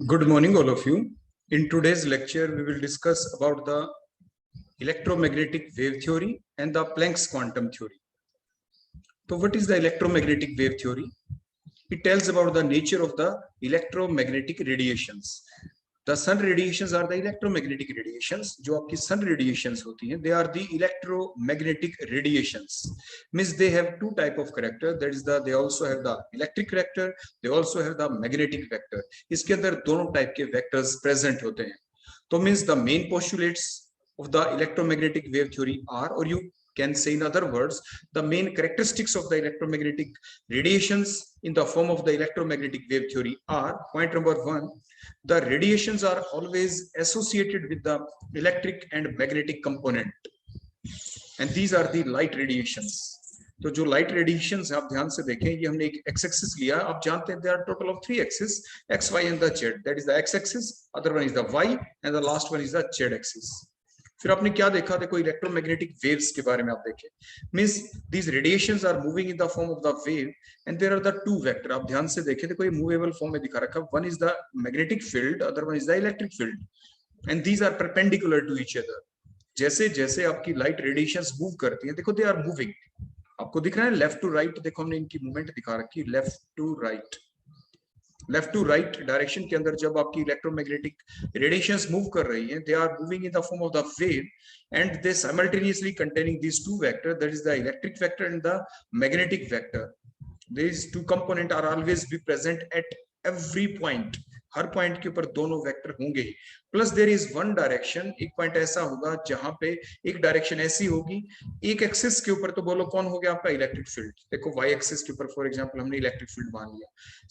Good morning, all of you. In today's lecture, we will discuss about the electromagnetic wave theory and the Planck's quantum theory. So what is the electromagnetic wave theory? It tells about the nature of the electromagnetic radiations. The sun radiations are the electromagnetic radiations. जो आपकी sun radiations होती हैं, they are the electromagnetic radiations. Means they have two type of character. That is they also have the electric character. They also have the magnetic vector. इसके अंदर दोनों type के vectors present होते हैं. तो means the main postulates of the electromagnetic wave theory are, or you can say in other words, the main characteristics of the electromagnetic radiations in the form of the electromagnetic wave theory are: point number one, the radiations are always associated with the electric and magnetic component, and these are the light radiations. तो जो light radiations आप ध्यान से देखें, ये हमने एक x axis लिया. आप जानते हैं, there are total of 3 axes, x, y and the z. That is the x axis, other one is the y, and the last one is the z axis. फिर आपने क्या देखा? देखो, इलेक्ट्रोमैग्नेटिक वेव्स के बारे में आप देखें. Means these radiations are moving in the form of the wave and there are the two vector. आप ध्यान से देखें, देखो ये मूवेबल फॉर्म में दिखा रखा. One is the magnetic field, other one is the electric field, and these are perpendicular to each other. जैसे जैसे आपकी लाइट रेडिएशंस मूव करती हैं, देखो दे आर मूविंग. आपको दिख रहा है लेफ्ट टू राइट. देखो हमने इनकी मूवमेंट दिखा रखी, लेफ्ट टू राइट डायरेक्शन के अंदर जब आपकी इलेक्ट्रोमैग्नेटिक रेडिएशंस मूव कर रही हैं, they are moving in the form of the wave and they simultaneously containing these two vector, that is the electric vector and the magnetic vector. These two component are always be present at every point. हर point के ऊपर दोनों vector होंगे. Plus there is one direction, एक point ऐसा होगा जहां पे एक डायरेक्शन ऐसी होगी, एक एक्सिस के ऊपर. तो बोलो कौन हो गया आपका? Electric field. देखो वाई एक्सिस के ऊपर फॉर एग्जांपल हमने इलेक्ट्रिक फील्ड मान लिया.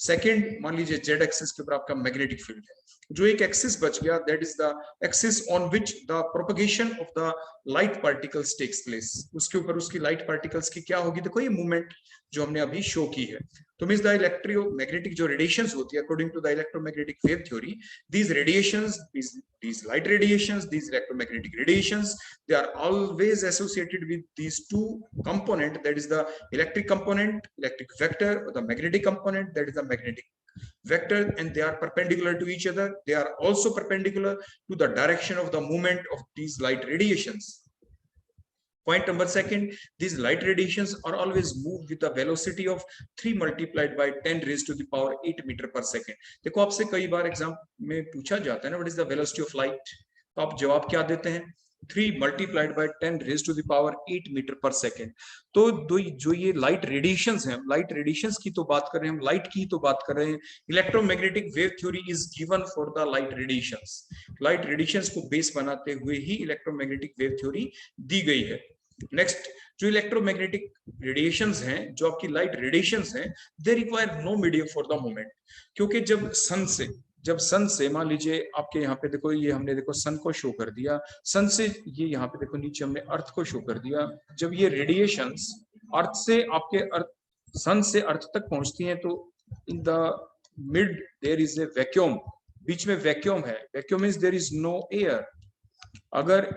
सेकंड मान लीजिए जेड एक्सिस के ऊपर आपका मैग्नेटिक फील्ड है. जो एक एक्सिस बच गया, that is the axis on which the propagation of the light particles takes place. उसके ऊपर उसकी लाइट पार्टिकल्स की क्या होगी? देखो ये मूवमेंट जो हमने अभी शो की है. तो मींस द इलेक्ट्रोमैग्नेटिक जो रेडिएशंस होती है, according to the electromagnetic wave theory, these radiations, these light radiations, these electromagnetic radiations, they are always associated with these two component, that is the electric component, electric vector, or the magnetic component, that is the magnetic vector, and they are perpendicular to each other. They are also perpendicular to the direction of the movement of these light radiations. Point number second, these light radiations are always moved with a velocity of 3 multiplied by 10 raised to the power 8 meter per second. देखो आपसे कई बार exam में पूछा जाता है ना, what is the velocity of light? तो आप जवाब क्या देते हैं? 3 multiplied by 10 raised to the power 8 meter per second. तो जो ये लाइट रेडिएशंस हैं, लाइट रेडिएशंस की तो बात कर रहे हैं हम, लाइट की तो बात कर रहे हैं. Electromagnetic wave theory is given for the light radiations. Light radiations को बेस बनाते हुए ही इलेक्ट्रोमैग्नेटिक वेव थ्योरी दी गई है. नेक्स्ट, जो इलेक्ट्रोमैग्नेटिक रेडिएशंस हैं, जो आपकी लाइट रेडिएशंस हैं, they require no medium for the movement. क्योंकि जब सन से मान लीजिए आपके यहाँ पे देखो, ये हमने देखो सन को शो कर दिया, सन से ये यहाँ पे देखो नीचे हमने अर्थ को शो कर दिया. जब ये रेडिएशंस अर्थ से आपके सन से अर्थ तक पहुंचती हैं, तो in the mid there is a vacuum. बीच में वैक्यूम है. Vacuum means there is no air. अगर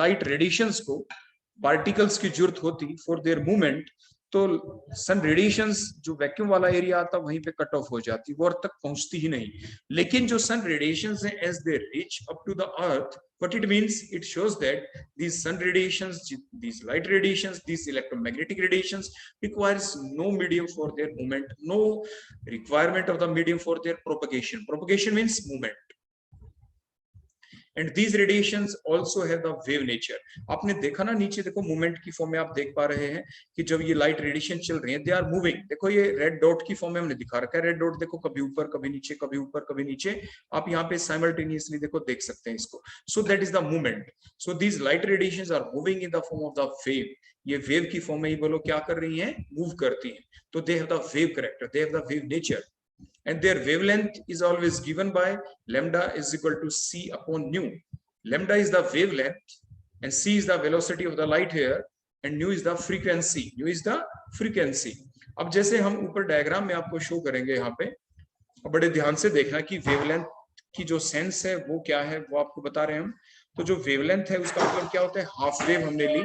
लाइट रेडिएशंस को पार्टिकल्स की जरूरत होती फॉर देयर मूवमेंट, तो सन रेडिएशंस जो वैक्यूम वाला एरिया आता वहीं पे कट ऑफ हो जाती, वो अर्थ तक पहुंचती ही नहीं. लेकिन जो सन रेडिएशंस हैं, as they reach up to the earth, what it means, it shows that these sun radiations, these light radiations, these electromagnetic radiations requires no medium for their movement, no requirement of the medium for their propagation. Propagation means movement. And these radiations also have the wave nature. आपने देखा ना नीचे देखो movement की form में आप देख पा रहे हैं कि जब ये लाइट रेडिएशन चल रही है, दे आर मूविंग. देखो ये रेड डॉट की फॉर्म में हमने दिखा रखा है. रेड डॉट देखो कभी ऊपर कभी नीचे, कभी ऊपर कभी नीचे. आप यहाँ पे साइमल्टेनियसली देखो देख सकते हैं इसको. So that is the movement. So these light radiations are moving in the form of the wave. ये वेव की फॉर्म में ही बोलो क्या कर रही है? मूव करती है. तो they have the wave character, they have the wave nature, and their wavelength is always given by lambda is equal to c upon nu. Lambda is the wavelength and c is the velocity of the light here, and nu is the frequency. Nu is the frequency. अब जैसे हम ऊपर diagram में आपको show करेंगे यहाँ पे, बड़े ध्यान से देखना कि वेवलेंथ की जो सेंस है वो क्या है, वो आपको बता रहे हैं हम. तो जो वेवलेंथ है उसका मतलब क्या होता है? हाफ वेव हमने ली.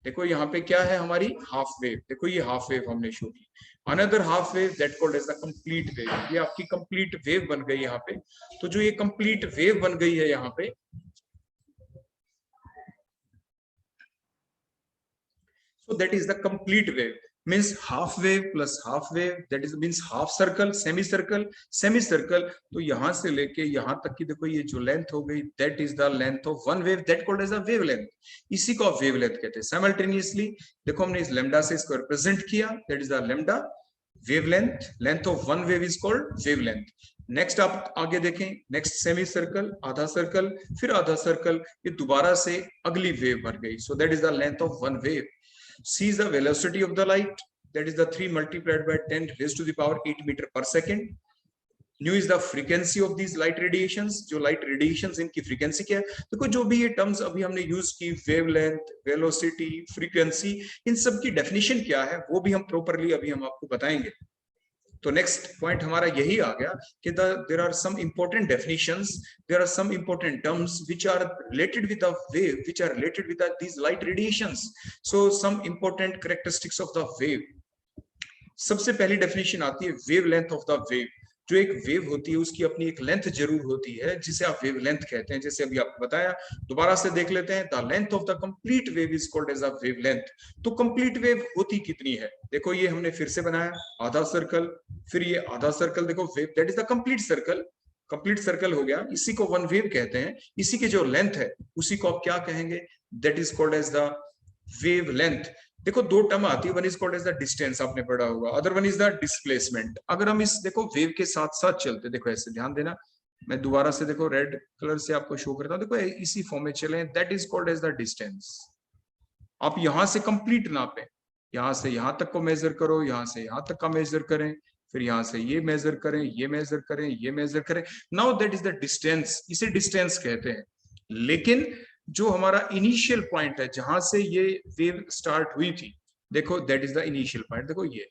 देखो यहाँ पे क्या है हमारी हाफ वेव, देखो ये हाफ वेव हमने शो की, another half wave that called as the complete wave, ये आपकी कंप्लीट वेव बन गई यहाँ पे। तो जो ये कंप्लीट वेव बन गई है यहाँ पे, so that is the complete wave, means half wave plus half wave, that is means half circle, semicircle, semicircle। तो यहां से लेके यहां तक की देखो ये जो लेंथ हो गई, that is the length of one wave, that called as a wavelength, इसी को आप wavelength कहते हैं। simultaneously देखो हमने इस lambda से इसको रिप्रेजेंट किया, that is the lambda wavelength, length of one wave is called wavelength। Next आप आगे देखें, नेक्स्ट सेमी सर्कल, आधा सर्कल, फिर आधा सर्कल, ये दोबारा से अगली वेव बन गई, so that is the length of one wave. C is the velocity of the light, that is the 3 multiplied by 10 raised to the power 8 meter per second। Nu is the frequency of these light radiations, जो light radiations इनकी frequency क्या है। देखो जो भी ये terms अभी हमने use की, wavelength, velocity, frequency, इन सब की definition क्या है वो भी हम properly अभी हम आपको बताएंगे। तो नेक्स्ट पॉइंट हमारा यही आ गया कि there are some important definitions, there are some important terms which are related with the wave, which are related with these light radiations. So some important characteristics of the wave. सबसे पहली definition आती है wave length of the wave. जो एक wave होती है उसकी अपनी एक लेंथ जरूर होती है जिसे आप वेव लेंथ कहते हैं, जैसे अभी आपको बताया। दोबारा से देख लेते हैं, the length of the complete wave is called as a wave length. तो कंप्लीट वेव होती कितनी है, देखो ये हमने फिर से बनाया, आधा सर्कल, फिर ये आधा सर्कल, देखो wave that is the complete circle, complete circle हो गया, इसी को वन वेव कहते हैं। इसी की जो लेंथ है उसी को आप क्या कहेंगे, that is called as the wave length. देखो दो टर्म आती है, one is called as the distance, आपने पढ़ा होगा, other one is the displacement. अगर हम इस देखो वेव के साथ साथ चलते, देखो ऐसे ध्यान देना, मैं दोबारा से देखो रेड कलर से आपको शो करता हूं, देखो इसी फॉर्म में चले, that is called as the distance. आप यहां से कंप्लीट नापे, यहां से यहां तक को मेजर करो, यहां से यहां तक का मेजर करें, फिर यहां से ये मेजर करें, ये मेजर करें, ये मेजर करें, now that is the distance, इसे डिस्टेंस कहते हैं। लेकिन जो हमारा इनिशियल पॉइंट है जहां से ये वेव स्टार्ट हुई थी, देखो that is the initial point, देखो ये,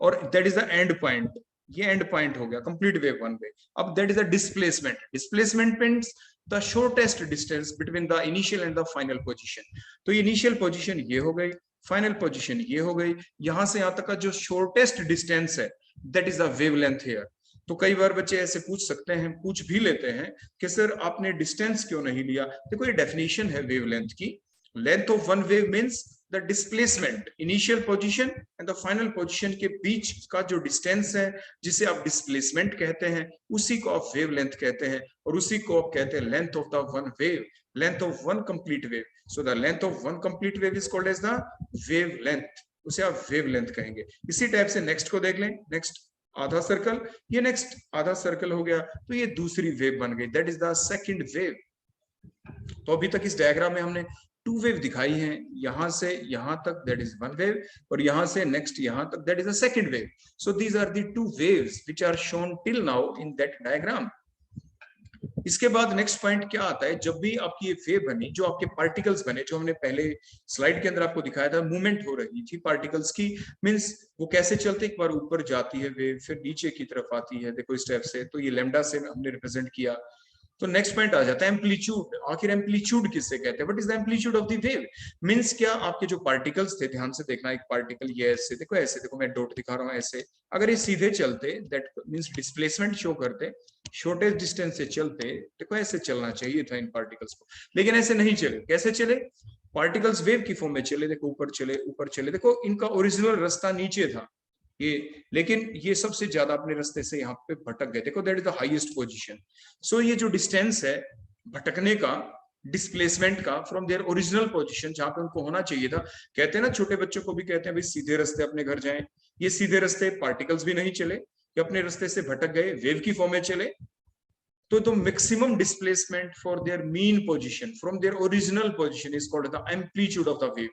और that is the end point, ये एंड पॉइंट हो गया कंप्लीट वेव वन वे। अब that is the displacement, displacement means the shortest distance between the initial and the final position. तो initial position ये हो गई, फाइनल पोजीशन ये हो गई, यहां से यहां तक का जो शॉर्टेस्ट डिस्टेंस है that is the wavelength here. तो कई बार बच्चे ऐसे पूछ सकते हैं, पूछ भी लेते हैं कि सर आपने डिस्टेंस क्यों नहीं लिया। देखो ये डेफिनेशन है वेवलेंथ की, length of one wave means the displacement, initial position and the final position के बीच का जो डिस्टेंस है जिसे आप डिस्प्लेसमेंट कहते हैं, उसी को आप वेवलेंथ कहते हैं, और उसी को आप कहते हैं length of the one wave, length of one complete wave. So the length of one complete wave is called as the wavelength, उसे आप वेवलेंथ कहेंगे। इसी टाइप से नेक्स्ट को देख लें, नेक्स्ट आधा सर्कल, ये नेक्स्ट आधा सर्कल हो गया, तो ये दूसरी वेव बन गई, that is the second wave. तो अभी तक इस डायग्राम में हमने टू वेव दिखाई हैं, यहां से यहां तक दैट इज वन वेव, और यहां से नेक्स्ट यहां तक that is the second wave. So these are the two waves which are shown till now in that diagram. इसके बाद नेक्स्ट पॉइंट क्या आता है, जब भी आपकी ये वेव बनी, जो आपके पार्टिकल्स बने, जो हमने पहले स्लाइड के अंदर आपको दिखाया था, मूवमेंट हो रही थी पार्टिकल्स की, मींस वो कैसे चलते, एक बार ऊपर जाती है वेव, फिर नीचे की तरफ आती है, देखो इस स्टेप से, तो ये लैम्डा से हमने रिप्रेजेंट किया। तो नेक्स्ट पॉइंट आ जाता है एम्पलीट्यूड। आखिर एम्पलीट्यूड किससे कहते हैं, what is the amplitude of the wave, means क्या आपके जो पार्टिकल्स थे, ध्यान से देखना, एक पार्टिकल ये ऐसे, देखो ऐसे, देखो मैं डॉट दिखा रहा हूं ऐसे, अगर ये सीधे चलते दैट मींस डिस्प्लेसमेंट शो करते, शॉर्टेस्ट डिस्टेंस से चलते, देखो ऐसे चलना चाहिए था इन पार्टिकल्स को, लेकिन ऐसे नहीं चले। कैसे चले, पार्टिकल्स वेव की फॉर्म में चले, देखो ऊपर चले, ऊपर चले, देखो इनका ओरिजिनल रास्ता नीचे था ये, लेकिन ये सबसे ज्यादा अपने रास्ते से यहाँ पे भटक गए, देखो that is the highest position. So ये जो डिस्टेंस है भटकने का, डिस्प्लेसमेंट का, फ्रॉम देयर ओरिजिनल पोजीशन जहां पे उनको होना चाहिए था, कहते हैं ना छोटे बच्चों को भी कहते हैं भाई सीधे रास्ते अपने घर जाएं, ये सीधे रास्ते पार्टिकल्स भी नहीं चले, कि अपने रास्ते से भटक गए, वेव की फॉर्म में चले। तो maximum displacement for their mean position from their original position is called the amplitude of the wave.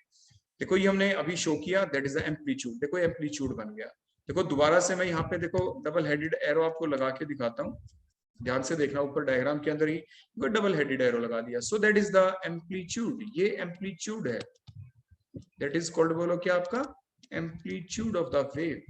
देखो ये हमने अभी शो किया, दैट इज द एम्पलीट्यूड, देखो एम्पलीट्यूड बन गया। देखो दोबारा से मैं यहाँ पे देखो डबल हेडेड एरो आपको लगा के दिखाता हूँ, ध्यान से देखना, ऊपर डायग्राम के अंदर ही डबल हेडेड एरो लगा दिया। सो दैट इज द एम्पलीट्यूड, ये एम्पलीट्यूड है, दैट इज कॉल्ड, बोलो क्या आपका, एम्पलीट्यूड ऑफ द वेव।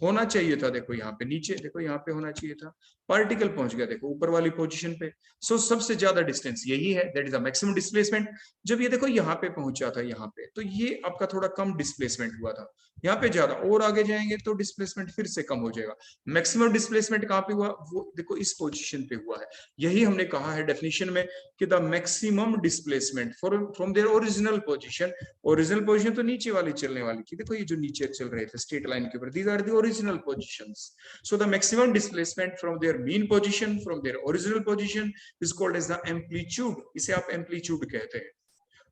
होना चाहिए था, देखो यहाँ पे नीचे, देखो यहाँ पे होना चाहिए था, पार्टिकल पहुंच गया देखो ऊपर वाली पोजीशन पे। सो सबसे ज्यादा डिस्टेंस यही है, that is the maximum displacement. जब ये देखो यहाँ पे पहुंचा था यहाँ पे, तो ये आपका थोड़ा कम डिस्प्लेसमेंट हुआ था, यहाँ पे ज्यादा, और आगे जाएंगे तो डिस्प्लेसमेंट फिर से कम हो जाएगा। मैक्सिमम डिस्प्लेसमेंट कहाँ पे हुआ, वो देखो इस पोजीशन पे हुआ है। यही हमने कहा है डेफिनेशन में कि the maximum displacement from their original position, original position तो नीचे वाली चलने वाली थी, देखो ये जो नीचे चल रहे थे स्ट्रेट लाइन के ऊपर, these are the original positions. So the maximum displacement from their mean position, from their original position is called as the amplitude, इसे आप एम्पलीट्यूड कहते हैं।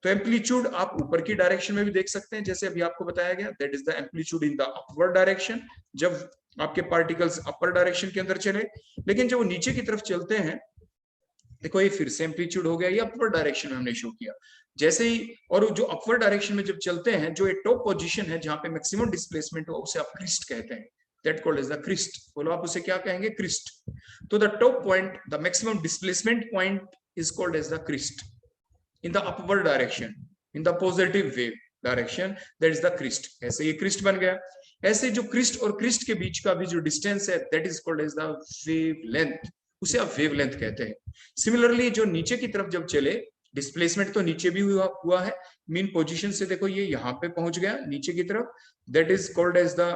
तो एम्पलीट्यूड आप ऊपर की डायरेक्शन में भी देख सकते हैं, जैसे अभी आपको बताया गया, that is the amplitude in the upward direction, जब आपके पार्टिकल्स अपर डायरेक्शन के अंदर चले। लेकिन जब वो नीचे की तरफ चलते हैं, देखो ये फिर से एम्पलीट्यूड हो गया, ये अपवर्ड डायरेक्शन में हमने शो किया जैसे ही। और जो अपवर्ड डायरेक्शन में जब चलते हैं, जो एक टॉप पोजीशन है जहां पे मैक्सिमम डिस्प्लेसमेंट हो, उसे आप क्रिस्ट कहते हैं, that called is the crest. बोलो आप उसे क्या कहेंगे, क्रिस्ट। तो the top point, the maximum displacement point is called as the crest in the upward direction, in the positive wave direction, that is the crest। ऐसे ये Christ बन गया। ऐसे जो क्रिस्ट और क्रिस्ट के बीच का भी जो डिस्टेंस है, that is called as the wavelength, उसे आप वेवलेंथ कहते हैं। सिमिलरली जो नीचे की तरफ जब चले, डिस्प्लेसमेंट तो नीचे भी हुआ है, मीन पोजीशन से देखो ये यहाँ पे पहुंच गया नीचे की तरफ, that is called as the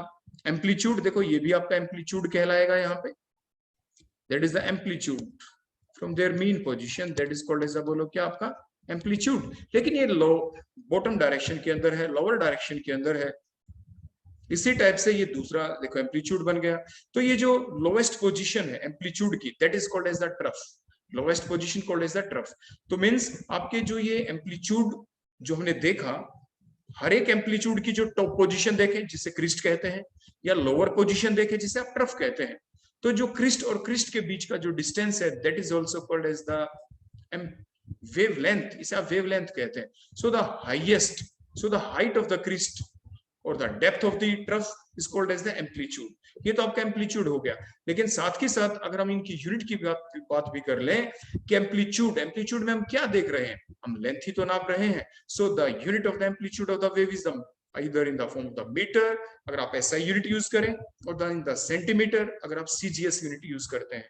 amplitude। देखो ये भी आपका एम्पलीट्यूड कहलाएगा यहाँ पे, that is the amplitude from their mean position, that is called as the, बोलो क्या आपका एम्पलीट्यूड। लेकिन ये लो बॉटम डायरेक्शन के अंदर है, लोअर डायरेक्शन के अंदर है। इसी टाइप से ये दूसरा देखो एम्पलीट्यूड बन गया। तो ये जो लोवेस्ट पोजीशन है एम्पलीट्यूड की, that is called as the trough, lowest position called as the trough. तो मींस आपके जो ये एम्पलीट्यूड जो हमने देखा, हर एक एम्पलीट्यूड की जो टॉप पोजीशन देखे जिसे क्रिस्ट कहते हैं, या लोअर पोजीशन देखे जिसे आप ट्रफ कहते हैं, तो जो क्रिस्ट और क्रिस्ट के बीच का जो डिस्टेंस है, that is also called as the wavelength, इसे आप wavelength कहते हैं। so the highest, so the height of the crest or the depth of the trough is called as the amplitude। ये तो आपका एम्पलीट्यूड हो गया। लेकिन साथ के साथ अगर हम इनकी यूनिट की बात भी कर लें कि एम्पलीट्यूड, एम्पलीट्यूड में हम क्या देख रहे हैं, हम लेंथ ही तो नाप रहे हैं। So the unit of the amplitude of the wave is the either in the form of the meter अगर आप SI यूनिट यूज करें, और in the centimeter अगर आप CGS यूनिट यूज करते हैं।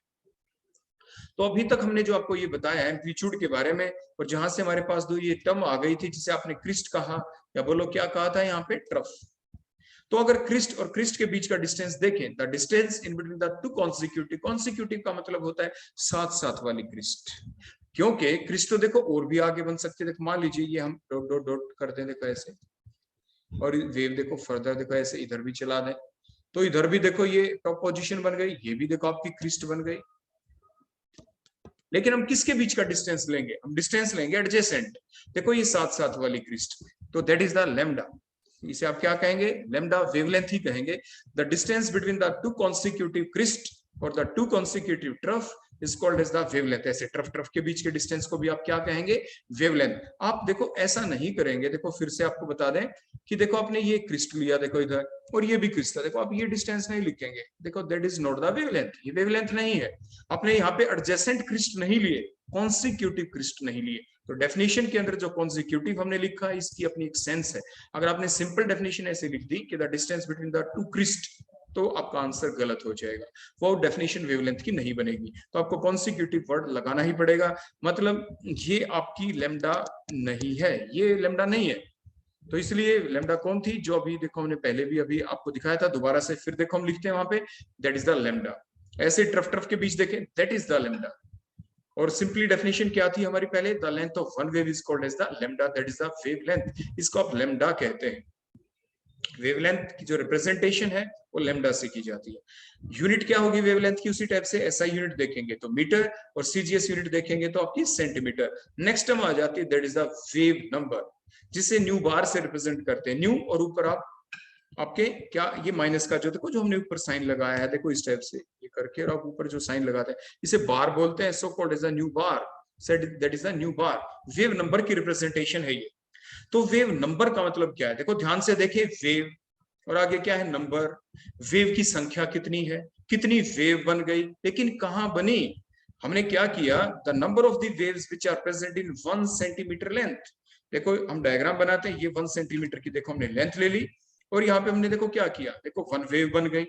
तो अभी तक हमने जो आपको ये बताया एम्पलीट्यूड के बारे में, और जहां से हमारे पास दो ये टर्म आ गई थी जिसे आपने क्रिस्ट कहा, या बोलो क्या कहा था यहाँ पे, ट्रफ। तो अगर क्रिस्ट और क्रिस्ट के बीच का डिस्टेंस देखें, the distance in between the two consecutive, consecutive का मतलब होता है साथ साथ वाली क्रिस्ट, क्योंकि क्रिस्ट तो देखो और भी आगे बन सकते हैं। देखो मान लीजिए ये हम डॉट डॉट डॉट करते हैं देखो ऐसे, और वेव देखो फर्दर देखो ऐसे इधर भी चला दें, तो इधर भी देखो ये टॉप पोजीशन बन गई, ये भी देखो आपकी क्रिस्ट बन गई। लेकिन हम किसके बीच का डिस्टेंस लेंगे, हम डिस्टेंस लेंगे एडजेसेंट, देखो ये साथ साथ वाली क्रिस्ट, तो दैट इज द लैम्डा। इसे आप क्या कहेंगे, लैम्डा वेवलेंथ ही कहेंगे। The distance between the two consecutive crest और the two consecutive trough is called as the wavelength. ऐसे ट्रफ ट्रफ के बीच के डिस्टेंस को भी आप क्या कहेंगे, वेवलेंथ। आप देखो ऐसा नहीं करेंगे, देखो फिर से आपको बता दें कि देखो आपने ये क्रिस्ट लिया देखो इधर, और ये भी क्रिस्ट था, देखो आप ये डिस्टेंस नहीं लिखेंगे, देखो that is not the wavelength, ये वेवलेंथ नहीं है। आपने यहाँ पे एडजेसेंट क्रिस्ट नहीं लिए, कॉन्सिक्यूटिव क्रिस्ट नहीं लिए। तो डेफिनेशन के अंदर जो कॉन्सिक्यूटिव हमने लिखा है, इसकी अपनी एक सेंस है। अगर आपने सिंपल डेफिनेशन ऐसे लिख दी कि the distance between the two crest, तो आपका आंसर गलत हो जाएगा, वो डेफिनेशन वेवलेंथ की नहीं बनेगी। तो आपको कॉन्सिक्यूटिव वर्ड लगाना ही पड़ेगा, मतलब ये आपकी लैम्डा नहीं है, ये लैम्डा नहीं है। तो इसलिए लैम्डा कौन थी, जो अभी देखो हमने पहले भी अभी आपको दिखाया था, दोबारा से फिर देखो हम लिखते हैं वहां पे, दैट इज द लैम्डा। ऐसे ट्रफ ट्रफ के बीच देखें, दैट इज द लैम्डा। और सिंपली डेफिनेशन क्या थी हमारी पहले, the length of one wave is called as the lambda, that is the wavelength. इसको आप लैम्डा कहते हैं। वेवलेंथ की जो रिप्रेजेंटेशन है वो लैम्डा से की जाती है। यूनिट क्या होगी वेवलेंथ की, उसी टाइप से एसआई यूनिट देखेंगे तो मीटर, और सीजीएस यूनिट देखेंगे तो आपकी सेंटीमीटर। नेक्स्ट टर्म आ जाती है that is the wave number, जिसे न्यू बार से रिप्रेजेंट करते हैं। न्यू और ऊपर आप आपके क्या, ये माइनस का जो देखो जो हमने ऊपर साइन लगाया है, देखो इस टाइप से ये करके, और आप ऊपर जो साइन लगाते हैं इसे बार बोलते हैं। So called is the new bar, that is the new bar. Wave number की रिप्रेजेंटेशन है ये। तो वेव नंबर का मतलब क्या है, देखो ध्यान से देखिए, वेव और आगे क्या है, नंबर। वेव की संख्या कितनी है, कितनी वेव बन गई, लेकिन कहां बनी, हमने क्या किया, the number of the waves which are present in 1 centimetre length. देखो हम डायग्राम बनाते हैं, ये 1 सेंटीमीटर की देखो हमने लेंथ ले ली, और यहाँ पे हमने देखो क्या किया, देखो वन वेव बन गई,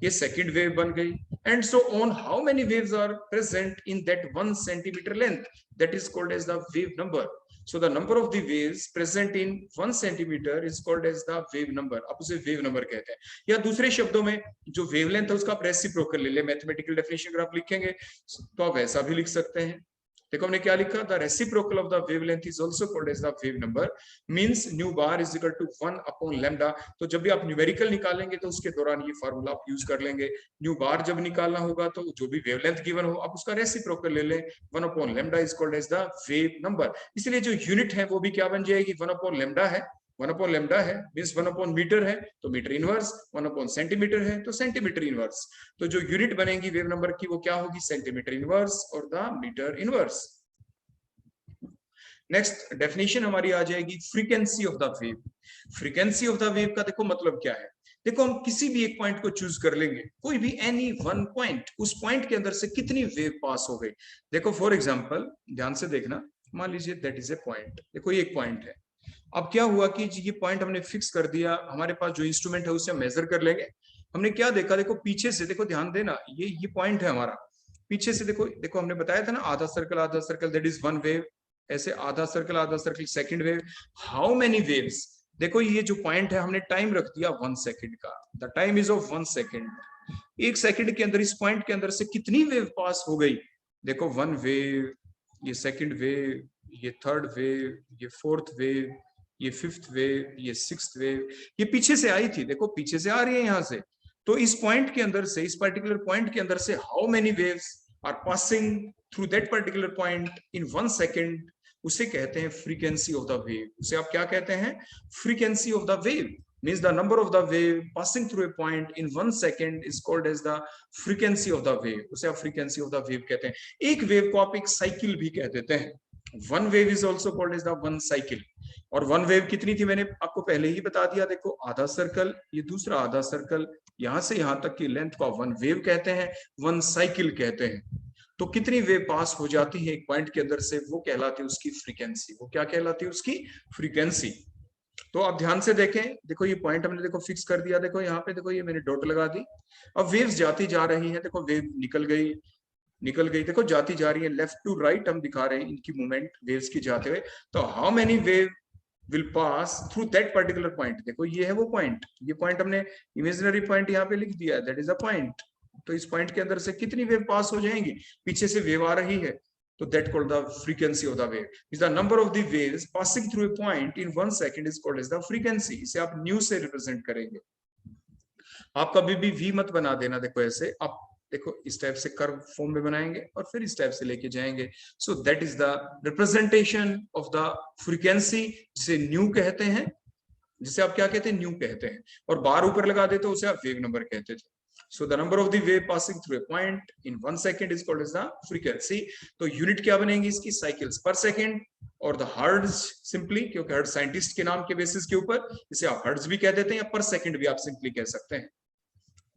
ये सेकंड वेव बन गई, and so on how many waves are present in that 1 centimetre length, that is called as the wave number. So the number of the waves present in 1 centimeter is called as the wave number. आप उसे wave number कहते हैं. या दूसरे शब्दों में जो wavelength है उसका आप रेसिप्रोकल ले ले, मैथमेटिकल डेफिनेशन अगर आप लिखेंगे तो आप ऐसा भी लिख सकते हैं. देखो हमने क्या लिखा, the reciprocal of the wavelength is also called as the wave number, means nu bar is equal to 1 upon lambda. तो जब भी आप न्यूमेरिकल निकालेंगे तो उसके दौरान ये फार्मूला आप यूज कर लेंगे. न्यू बार जब निकालना होगा तो जो भी वेवलेंथ गिवन हो आप उसका रेसिप्रोकल ले लें, 1 upon lambda is called as the wave number. इसलिए जो यूनिट है वो भी क्या बन जाएगी, 1 अपॉन लैम्डा है. 1 अपॉन लैम्डा है मींस 1 अपॉन मीटर है तो मीटर इनवर्स, 1 अपॉन सेंटीमीटर है तो सेंटीमीटर इनवर्स. तो जो यूनिट बनेगी वेव नंबर की वो क्या होगी, सेंटीमीटर इनवर्स और the metre inverse. Next definition हमारी आ जाएगी frequency of the wave. Frequency of the wave का देखो मतलब क्या है. देखो हम किसी भी एक पॉइंट को चूज कर लेंगे, कोई भी एनी वन पॉइंट, उस पॉइंट के अंदर से कितनी वेव पास हो गई. देखो फॉर एग्जांपल ध्यान से देखना, मान लीजिए दैट इज ए पॉइंट, देखो ये एक पॉइंट है. अब क्या हुआ कि ये पॉइंट हमने फिक्स कर दिया, हमारे पास जो इंस्ट्रूमेंट है उसे हम मेजर कर लेंगे. हमने क्या देखा, देखो पीछे से, देखो ध्यान देना, ये पॉइंट है हमारा. पीछे से देखो, देखो हमने बताया था ना आधा circle that is one wave. ऐसे आधा circle second wave. How many waves, देखो ये जो पॉइंट है हमने टाइम रख दिया 1 सेकंड का, the time is of 1 second. 1 second के अंदर इस पॉइंट के अंदर से कितनी वेव पास हो गई. देखो 1 वेव, ये सेकंड वेव, ये थर्ड वेव, ये फोर्थ वेव, ये फिफ्थ वेव, ये सिक्स्थ वेव. ये पीछे से आई थी, देखो पीछे से आ रही है यहाँ से. तो इस पॉइंट के अंदर से, इस पर्टिकुलर पॉइंट के अंदर से how many waves are passing through that particular point in 1 second, उसे कहते हैं फ्रीक्वेंसी ऑफ द वेव. उसे आप क्या कहते हैं, frequency of the wave. means the number of the wave passing through a point in 1 second is called as the frequency of the wave. उसे आप frequency of the wave कहते हैं. एक वेव को आप एक साइकिल भी कह देते हैं. One wave is also called as the one cycle. और वन वेव कितनी थी मैंने आपको पहले ही बता दिया. देखो आधा सर्कल, ये दूसरा आधा सर्कल, यहां से यहां तक की लेंथ को वन वेव कहते हैं, वन साइकिल कहते हैं. तो कितनी वेव पास हो जाती है एक पॉइंट के अंदर से, वो कहलाती है उसकी फ्रीक्वेंसी. वो क्या कहलाती है, उसकी फ्रीक्वेंसी. तो आप ध्यान से देखें, देखो ये पॉइंट हमने देखो फिक्स कर दिया. देखो यहाँ पे देखो ये मैंने डॉट लगा दी. अब वेव्स जाती जा रही हैं, देखो वेव निकल गई, देखो जाती जा रही है. लेफ्ट टू राइट हम दिखा रहे हैं इनकी मूवमेंट वेव्स की जाते हुए. तो how many wave will pass through that particular point. देखो ये है वो पॉइंट, ये पॉइंट हमने इमेजिनरी पॉइंट यहाँ पे लिख दिया, दैट इज अ पॉइंट. तो इस पॉइंट के अंदर से कितनी वेव पास हो जाएंगी, पीछे से वेव आ रही है, तो that called the frequency of the wave. Is the number of the waves passing through a point in 1 second is called as the frequency. इसे आप न्यू से रिप्रेजेंट करेंगे. आप कभी भी वी मत बना देना. देखो ऐसे आप देखो इस टाइप से कर्व फॉर्म में बनाएंगे और फिर इस टाइप से लेके जाएंगे. सो that is the representation of the frequency, जिसे न्यू कहते हैं, जिसे आप क्या कहते हैं, न्यू कहते हैं. और बार ऊपर लगा देते उसे आप वेव नंबर कहते थे. So the number of the wave passing through a point in 1 second is called as the frequency. तो यूनिट क्या बनेगी इसकी, साइकिल्स पर सेकंड. और द हर्ट्ज सिंपली, क्योंकि हर्ट्ज साइंटिस्ट के नाम के बेसिस के ऊपर इसे आप हर्ट्ज भी कह देते हैं या पर सेकंड भी आप सिंपली कह सकते हैं.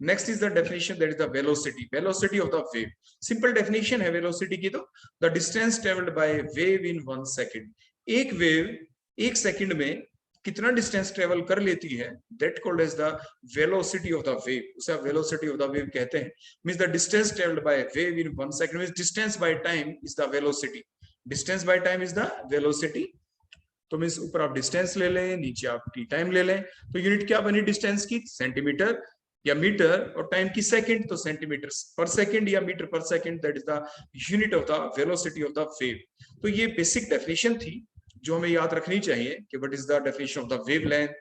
Next is the definition, that is the velocity. Velocity of the wave, simple definition है वेलोसिटी की. तो the distance travelled by wave in 1 second. एक वेव 1 सेकंड में कितना डिस्टेंस ट्रेवल कर लेती है, that called as the velocity of the wave. उसे आप वेलोसिटी ऑफ द वेव कहते हैं. Means the distance travelled by wave in 1 second means distance by time is the velocity. Distance by time is the velocity. तो means ऊपर आप distance ले लें, नीचे आप टी टाइम ले लें. तो यूनिट क्या बनी डिस्टेंस की, सेंटीमीटर या मीटर, और टाइम की सेकंड, तो सेंटीमीटर पर सेकंड या metre per second, that is the unit of the velocity of the wave. तो ये बेसिक डेफिनेशन थी जो हमें याद रखनी चाहिए कि what is the definition of the wavelength,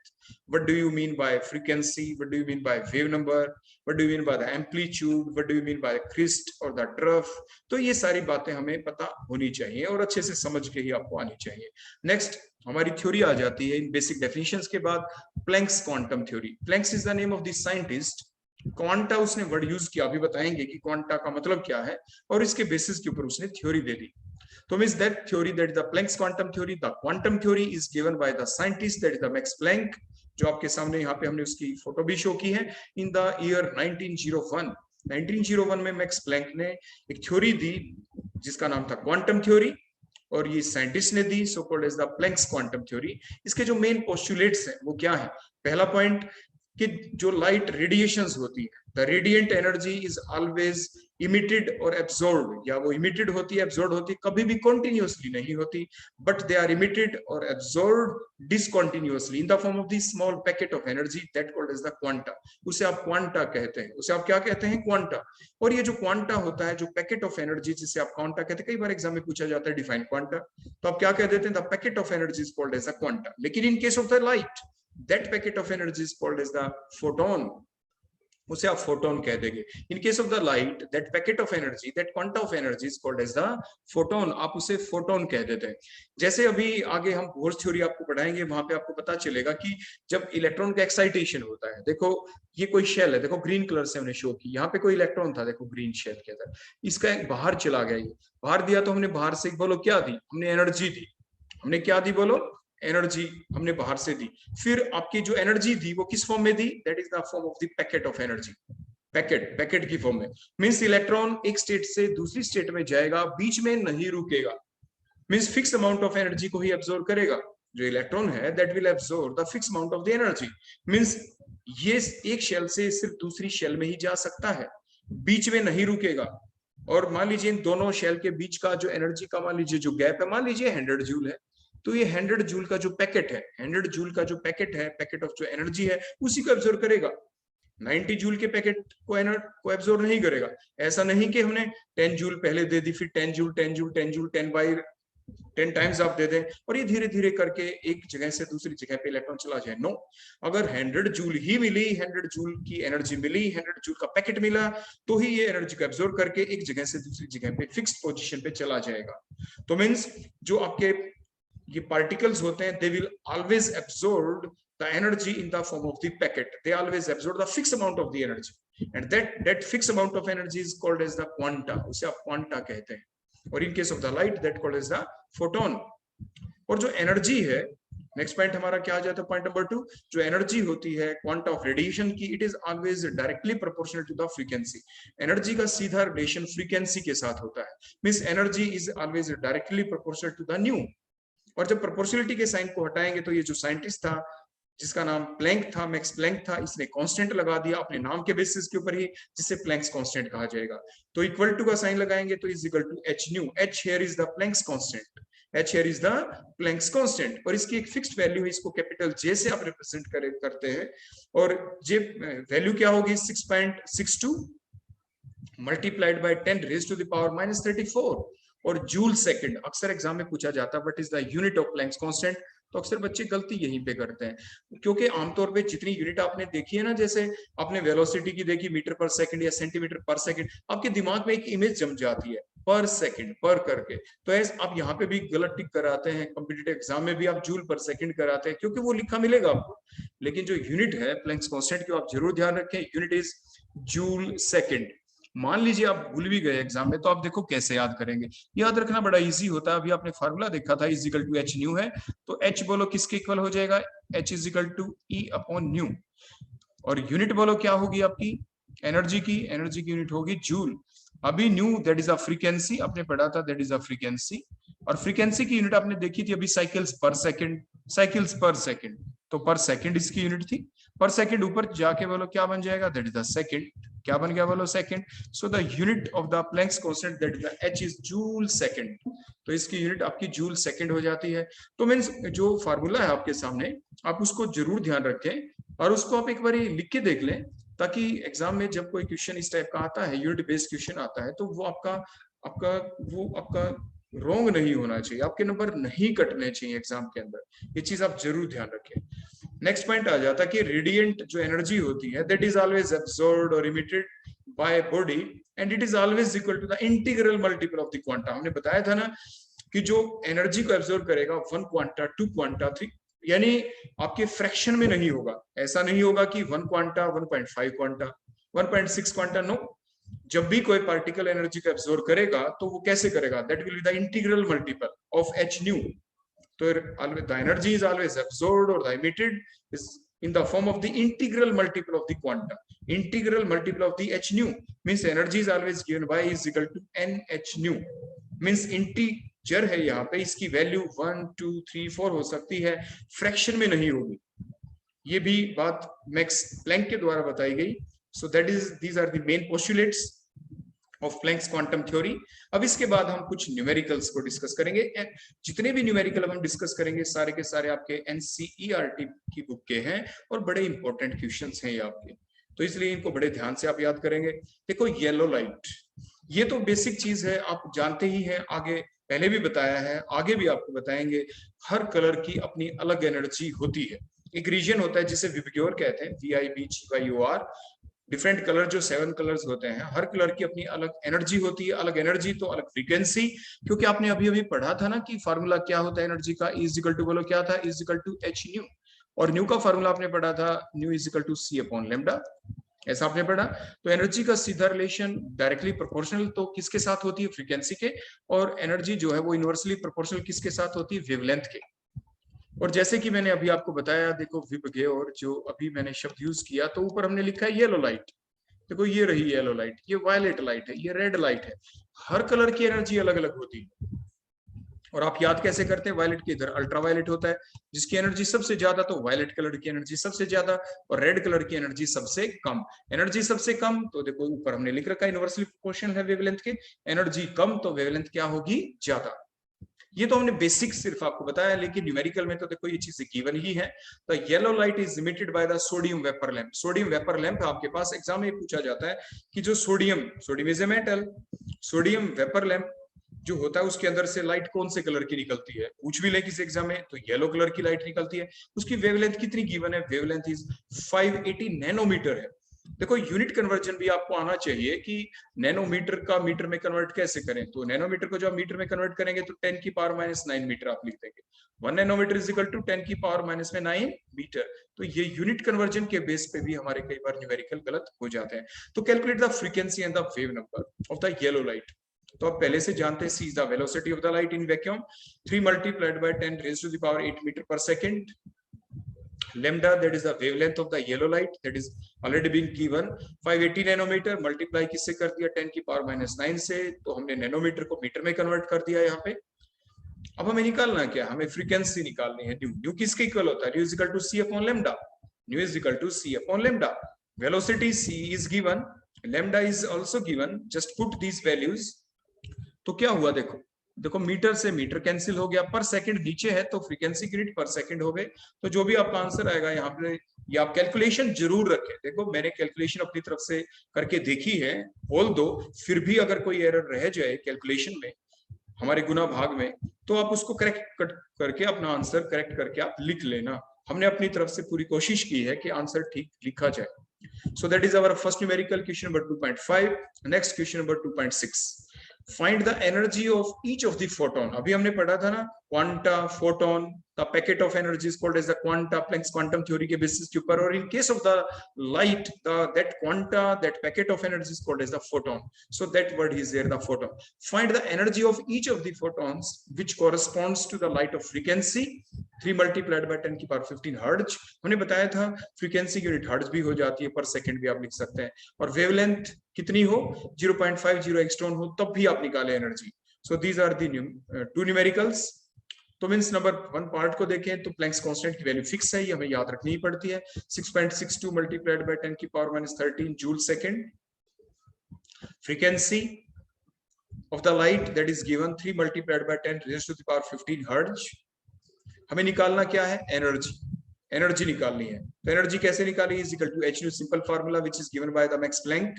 what do you mean by frequency, what do you mean by wave number, what do you mean by the amplitude, what do you mean by crest और the trough. तो ये सारी बातें हमें पता होनी चाहिए और अच्छे से समझ के ही आपको आनी चाहिए. नेक्स्ट हमारी थ्योरी आ जाती है इन बेसिक डेफिनेशंस के बाद, Planck's quantum theory. Planck's is the name of the scientist. Quanta उसने वर्ड यूज किया, अभी बताएंगे कि क्वांटा का मतलब क्या है, और इसके बेसिस के ऊपर उसने theory they the. So means that theory, that is the Planck's quantum theory. The quantum theory is given by the scientist, that is the Max Planck, जो आपके सामने यहाँ पे हमने उसकी फोटो भी शो की है. In the year 1901, 1901 में मैक्स प्लैंक ने एक थ्योरी दी जिसका नाम था क्वांटम थ्योरी. और ये साइंटिस्ट ने दी, so called as the Planck's quantum theory. इसके जो मेन पोस्टुलेट्स हैं वो क्या है? पहला पॉइंट कि जो लाइट रेडिएशंस होती है, the radiant energy is always emitted और एब्जॉर्ब्ड, या वो इमिटेड होती है एब्जॉर्ब होती है, कभी भी कॉन्टिन्यूअसली नहीं होती, बट दे आर इमिटेड और absorb discontinuously in the form of the small packet of energy that called as the quanta. उसे आप क्वांटा कहते हैं, उसे आप क्या कहते हैं? क्वांटा। और ये जो क्वांटा होता है, जो पैकेट ऑफ एनर्जी जिसे आप क्वांटा कहते हैं, कई बार एग्जाम में पूछा जाता है डिफाइन क्वांटा, तो आप क्या कह देते हैं? The packet of energy is called as a quanta. लेकिन in case of the light, that packet of energy is called as the photon, उसे आप फोटोन कह देंगे। In case of the light, that packet of energy, that quanta of energy is called as the photon, आप उसे photon कह देते हैं। जैसे अभी आगे हम बोर्स थ्योरी आपको पढ़ाएंगे, वहां पे आपको पता चलेगा कि जब इलेक्ट्रॉन का एक्साइटेशन होता है, देखो ये कोई शेल है, देखो ग्रीन कलर से हमने शो की, यहाँ पे कोई इलेक्ट्रॉन था, देखो ग्रीन शेल के अंदर, इसका एक बाहर चला गया, ये बाहर दिया तो हमने बाहर से बोलो क्या दी? हमने एनर्जी दी। हमने क्या दी? बोलो एनर्जी हमने बाहर से दी। फिर आपकी जो एनर्जी दी वो किस फॉर्म में दी? That is the form of the packet of energy. Packet की फॉर्म में, मींस इलेक्ट्रॉन एक स्टेट से दूसरी स्टेट में जाएगा, बीच में नहीं रुकेगा, means fix amount of energy को ही एब्जॉर्ब करेगा। जो इलेक्ट्रॉन है that will absorb the fix amount of the energy, means ये एक शेल से सिर्फ दूसरी शेल में ही जा सकता है, बीच में नहीं रुकेगा। और मान लीजिए इन दोनों शेल के बीच का जो एनर्जी का मान लीजिए जो गैप है, मान लीजिए 100 जूल है, तो ये 100 जूल का जो पैकेट है, 100 जूल का जो पैकेट है, पैकेट ऑफ जो एनर्जी है, उसी को एब्जॉर्ब करेगा। 90 जूल के पैकेट को एब्जॉर्ब नहीं करेगा। ऐसा नहीं कि हमने 10 जूल पहले दे दी, फिर 10 joule 10 joule 10 joule 10 by 10 times आप दे दें और ये धीरे धीरे करके एक जगह से दूसरी जगह पे इलेक्ट्रॉन चला जाए। नो, अगर 100 जूल ही मिली, 100 जूल की एनर्जी मिली, 100 जूल का पैकेट मिला, तो ही ये एनर्जी को एब्जॉर्ब करके एक जगह से दूसरी जगह पे फिक्स्ड पोजीशन पे चला जाएगा। तो मींस जो आपके ये पार्टिकल्स होते हैं, they will always absorb the energy in the form of the packet. They always absorb the fixed amount of the energy, and that fixed amount of energy is called as the quanta. उसे आप quanta कहते हैं। और in case of the light, that called as the photon. और जो energy है, next point हमारा क्या आ जाता है? पॉइंट नंबर 2, जो एनर्जी होती है क्वांटा ऑफ रेडिएशन की, it is always directly proportional to the frequency. Energy का सीधा रिलेशन फ्रीक्वेंसी के साथ होता है, means energy is always directly proportional to the nu. और जब प्रोपोर्शनलिटी के साइन को हटाएंगे तो ये जो साइंटिस्ट था जिसका नाम प्लैंक था, मैक्स प्लैंक था, इसने कांस्टेंट लगा दिया अपने नाम के बेसिस के ऊपर ही, जिसे प्लैंक्स कांस्टेंट कहा जाएगा। तो इक्वल टू का साइन लगाएंगे तो is equal to H nu. H here is the Planck's constant, H here is the Planck's constant. और इसकी एक फिक्स्ड वैल्यू है, इसको कैपिटल जे से आप रिप्रेजेंट करते हैं। और जे वैल्यू क्या होगी? 6.62 multiplied by 10 raise to the power -34। और जूल सेकंड अक्सर एग्जाम में पूछा जाता है, but is the unit of Planck's constant. तो अक्सर बच्चे गलती यहीं पे करते हैं, क्योंकि आमतौर पे जितनी यूनिट आपने देखी है ना, जैसे आपने वेलोसिटी की देखी मीटर पर सेकंड या सेंटीमीटर पर सेकंड, आपके दिमाग में एक इमेज जम जाती है पर सेकंड पर करके। तो ऐसे आप यहाँ पे भी गलत टिक कराते हैं, कॉम्पिटिटिव एग्जाम में भी आप जूल पर सेकंड कराते हैं, क्योंकि वो लिखा मिलेगा आपको। लेकिन जो यूनिट है प्लैंक्स कांस्टेंट की, आप जरूर ध्यान रखें, यूनिट इज जूल सेकंड। मान लीजिए आप भूल भी गए एग्जाम में, तो आप देखो कैसे याद करेंगे। याद रखना बड़ा इजी होता है। अभी आपने फार्मूला देखा था, is equal to H nu है, तो एच बोलो किसके इक्वल हो जाएगा? H is equal to E upon nu. और यूनिट बोलो क्या होगी आपकी एनर्जी की? एनर्जी की यूनिट होगी जूल। अभी knew that is a frequency, आपने पढ़ा था दैट इज अ फ्रीक्वेंसी। और फ्रीक्वेंसी की यूनिट आपने देखी थी अभी cycles per second, cycles per second, तो पर सेकंड इसकी यूनिट थी। पर सेकंड ऊपर जाके बोलो क्या बन जाएगा? That is the second. क्या बन गया बोलो? Second. So the unit of the Planck's constant that is the H is joule second. तो इसकी यूनिट आपकी जूल सेकंड हो जाती है। तो मींस जो फार्मूला है आपके सामने, आप उसको जरूर ध्यान रखें और उसको आप एक बार लिख के देख लें, ताकि एग्जाम में जब कोई क्वेश्चन इस टाइप का आता है, यूनिट बेस्ड क्वेश्चन आता है, तो वो आपका रॉन्ग नहीं होना चाहिए, आपके नंबर नहीं कटने चाहिए एग्जाम के अंदर। ये चीज आप जरूर ध्यान रखें। नेक्स्ट पॉइंट आ जाता है कि रेडिएंट जो एनर्जी होती है, दैट इज ऑलवेज एब्सॉर्ब्ड और emitted by body and it is always equal to the integral multiple of the quanta. हमने बताया था ना कि जो एनर्जी को एब्सॉर्ब करेगा 1 क्वांटा 2 क्वांटा 3, यानी आपके फ्रैक्शन में नहीं होगा। ऐसा नहीं होगा कि 1 क्वांटा 1.5 क्वांटा 1.6 क्वांटा, नो। जब भी कोई पार्टिकल एनर्जी को एब्सॉर्ब करेगा तो वो कैसे करेगा? That will be the integral multiple of H new. So the energy is always absorbed or emitted is in the form of the integral multiple of the quanta. Integral multiple of the h nu means energy is always given by is equal to n h nu, means चर है यहाँ पे, इसकी value 1 2 3 4 हो सकती है, fraction में नहीं होगी। ये भी बात मैक्स प्लैंक के द्वारा बताई गई। So that is these are the main postulates of Planck's quantum theory. अब इसके बाद हम कुछ न्यूमेरिकल्स को डिस्कस करेंगे। जितने भी न्यूमेरिकल हम डिस्कस करेंगे सारे के सारे आपके एनसीईआरटी की बुक के हैं और बड़े इंपॉर्टेंट क्वेश्चंस हैं ये आपके, तो इसलिए इनको बड़े ध्यान से आप याद करेंगे। देखो येलो लाइट, ये तो बेसिक चीज है, आप जानते ही हैं, आगे पहले भी बताया है, आगे भी आपको बताएंगे। हर कलर की अपनी अलग एनर्जी होती है। एक रीजन होता है जिसे विबग्योर कहते हैं, VIBGYOR। डिफरेंट कलर जो 7 कलर्स होते हैं, हर कलर की अपनी अलग एनर्जी होती है। अलग एनर्जी तो अलग फ्रीक्वेंसी, क्योंकि आपने अभी अभी पढ़ा था ना कि फार्मूला क्या होता है एनर्जी का, E बोलो क्या था, E H न्यू, और न्यू का फार्मूला आपने पढ़ा था न्यू C/λ, ऐसा आपने पढ़ा। तो एनर्जी का सीधा रिलेशन डायरेक्टली प्रोपोर्शनल तो किसके साथ होती है, फ्रीक्वेंसी के, और एनर्जी जो है वो इनवर्सली प्रोपोर्शनल किसके साथ होती है, वेवलेंथ के। और जैसे कि मैंने अभी आपको बताया, देखो विबग्योर जो अभी मैंने शब्द यूज किया, तो ऊपर हमने लिखा है येलो लाइट। देखो ये रही येलो लाइट, ये वायलेट लाइट है, ये रेड लाइट है। हर कलर की एनर्जी अलग अलग होती है। और आप याद कैसे करते हैं, वायलेट के इधर अल्ट्रावायलेट होता है जिसकी एनर्जी सबसे ज्यादा, तो वायलेट कलर की एनर्जी सबसे ज्यादा, और रेड कलर की एनर्जी सबसे कम। एनर्जी सबसे कम तो देखो ऊपर हमने लिख रखा है इनवर्सली प्रोपोर्शनल है वेवलेंथ के, एनर्जी कम तो वेवलेंथ क्या होगी, ज्यादा। ये तो हमने बेसिक सिर्फ आपको बताया, लेकिन न्यूमेरिकल में तो देखो ये चीजें गिवन ही है। तो yellow light is emitted by the sodium vapour lamp. Sodium vapour lamp आपके पास एग्जाम में पूछा जाता है कि जो sodium is a metal, sodium vapour lamp जो होता है उसके अंदर से लाइट कौन से कलर की निकलती है, पूछ भी ले किसी एग्जाम में, तो येलो कलर की लाइट निकलती है। उसकी वेवलेंथ कितनी गिवन है, वेवलेंथ इज 580 नैनोमीटर है। देखो यूनिट कन्वर्जन भी आपको आना चाहिए कि नैनोमीटर का मीटर में कन्वर्ट कैसे करें। तो नैनोमीटर को जब मीटर में कन्वर्ट करेंगे तो 10⁻⁹ मीटर आप लिख देंगे। 1 nanometre is equal to 10⁻⁹ metre. तो ये यूनिट कन्वर्जन के बेस पे भी हमारे कई बार न्यूमेरिकल गलत हो जाते हैं। तो calculate the frequency and the wave number of the yellow light. तो आप पहले से जानते हैं, C is the velocity of the light in vacuum, 3 multiplied by 10⁻⁸ metre per second. lambda, that is the wavelength of the yellow light, that is already been given 580 nanometre, multiply किससे कर दिया, 10⁻⁹ से, तो हमने नैनोमीटर को metre में convert कर दिया यहाँ पे। अब हमें निकालना क्या, हमें फ्रीक्वेंसी निकालनी है। न्यू किसके इक्वल होता है, nu is equal to C/λ, nu is equal to C/λ। Velocity C is given, lambda is also given, just put these values. तो क्या हुआ, देखो मीटर से मीटर कैंसिल हो गया, पर सेकंड नीचे है तो फ्रीक्वेंसी यूनिट पर सेकंड हो गए। तो जो भी आपका आंसर आएगा यहाँ पे, ये आप कैलकुलेशन जरूर रखें। देखो मैंने कैलकुलेशन अपनी तरफ से करके देखी है, बोल दो, फिर भी अगर कोई एरर रह जाए कैलकुलेशन में, हमारे गुना भाग में, तो आप उसको करेक्ट करके अपना आंसर करेक्ट करके आप लिख लेना। हमने अपनी तरफ से पूरी कोशिश की है कि आंसर ठीक लिखा जाए। So that is our first numerical, question number 2.5। Next question number 2.6, find the energy of each of the photon. अभी हमने पढ़ा था ना, quanta, photon, the packet of energy is called as the quanta, Planck's quantum theory के basis के ऊपर। और in case of the light, that quanta, that packet of energy is called as the photon. So that word is there, the photon. Find the energy of each of the photons which corresponds to the light of frequency 3 multiplied by 10⁻15 hertz. हमने बताया था frequency unit hertz भी हो जाती है, पर second भी आप लिख सकते हैं। और वेवलेंथ कितनी हो, 0.50 एंगस्ट्रॉम हो, तब भी आप निकाले energy. So these are the two numericals. तो मींस नंबर 1 पार्ट को देखें तो प्लैंक्स कांस्टेंट की वैल्यू फिक्स है, ये हमें याद रखनी ही पड़ती है, 6.62 multiplied by 10⁻⁻13 joule second. Frequency of the light that is given 3 multiplied by 10⁻15 hertz. हमें निकालना क्या है, एनर्जी निकालनी है। तो एनर्जी कैसे निकाली, is equal to H, simple formula which is given by the Max Planck.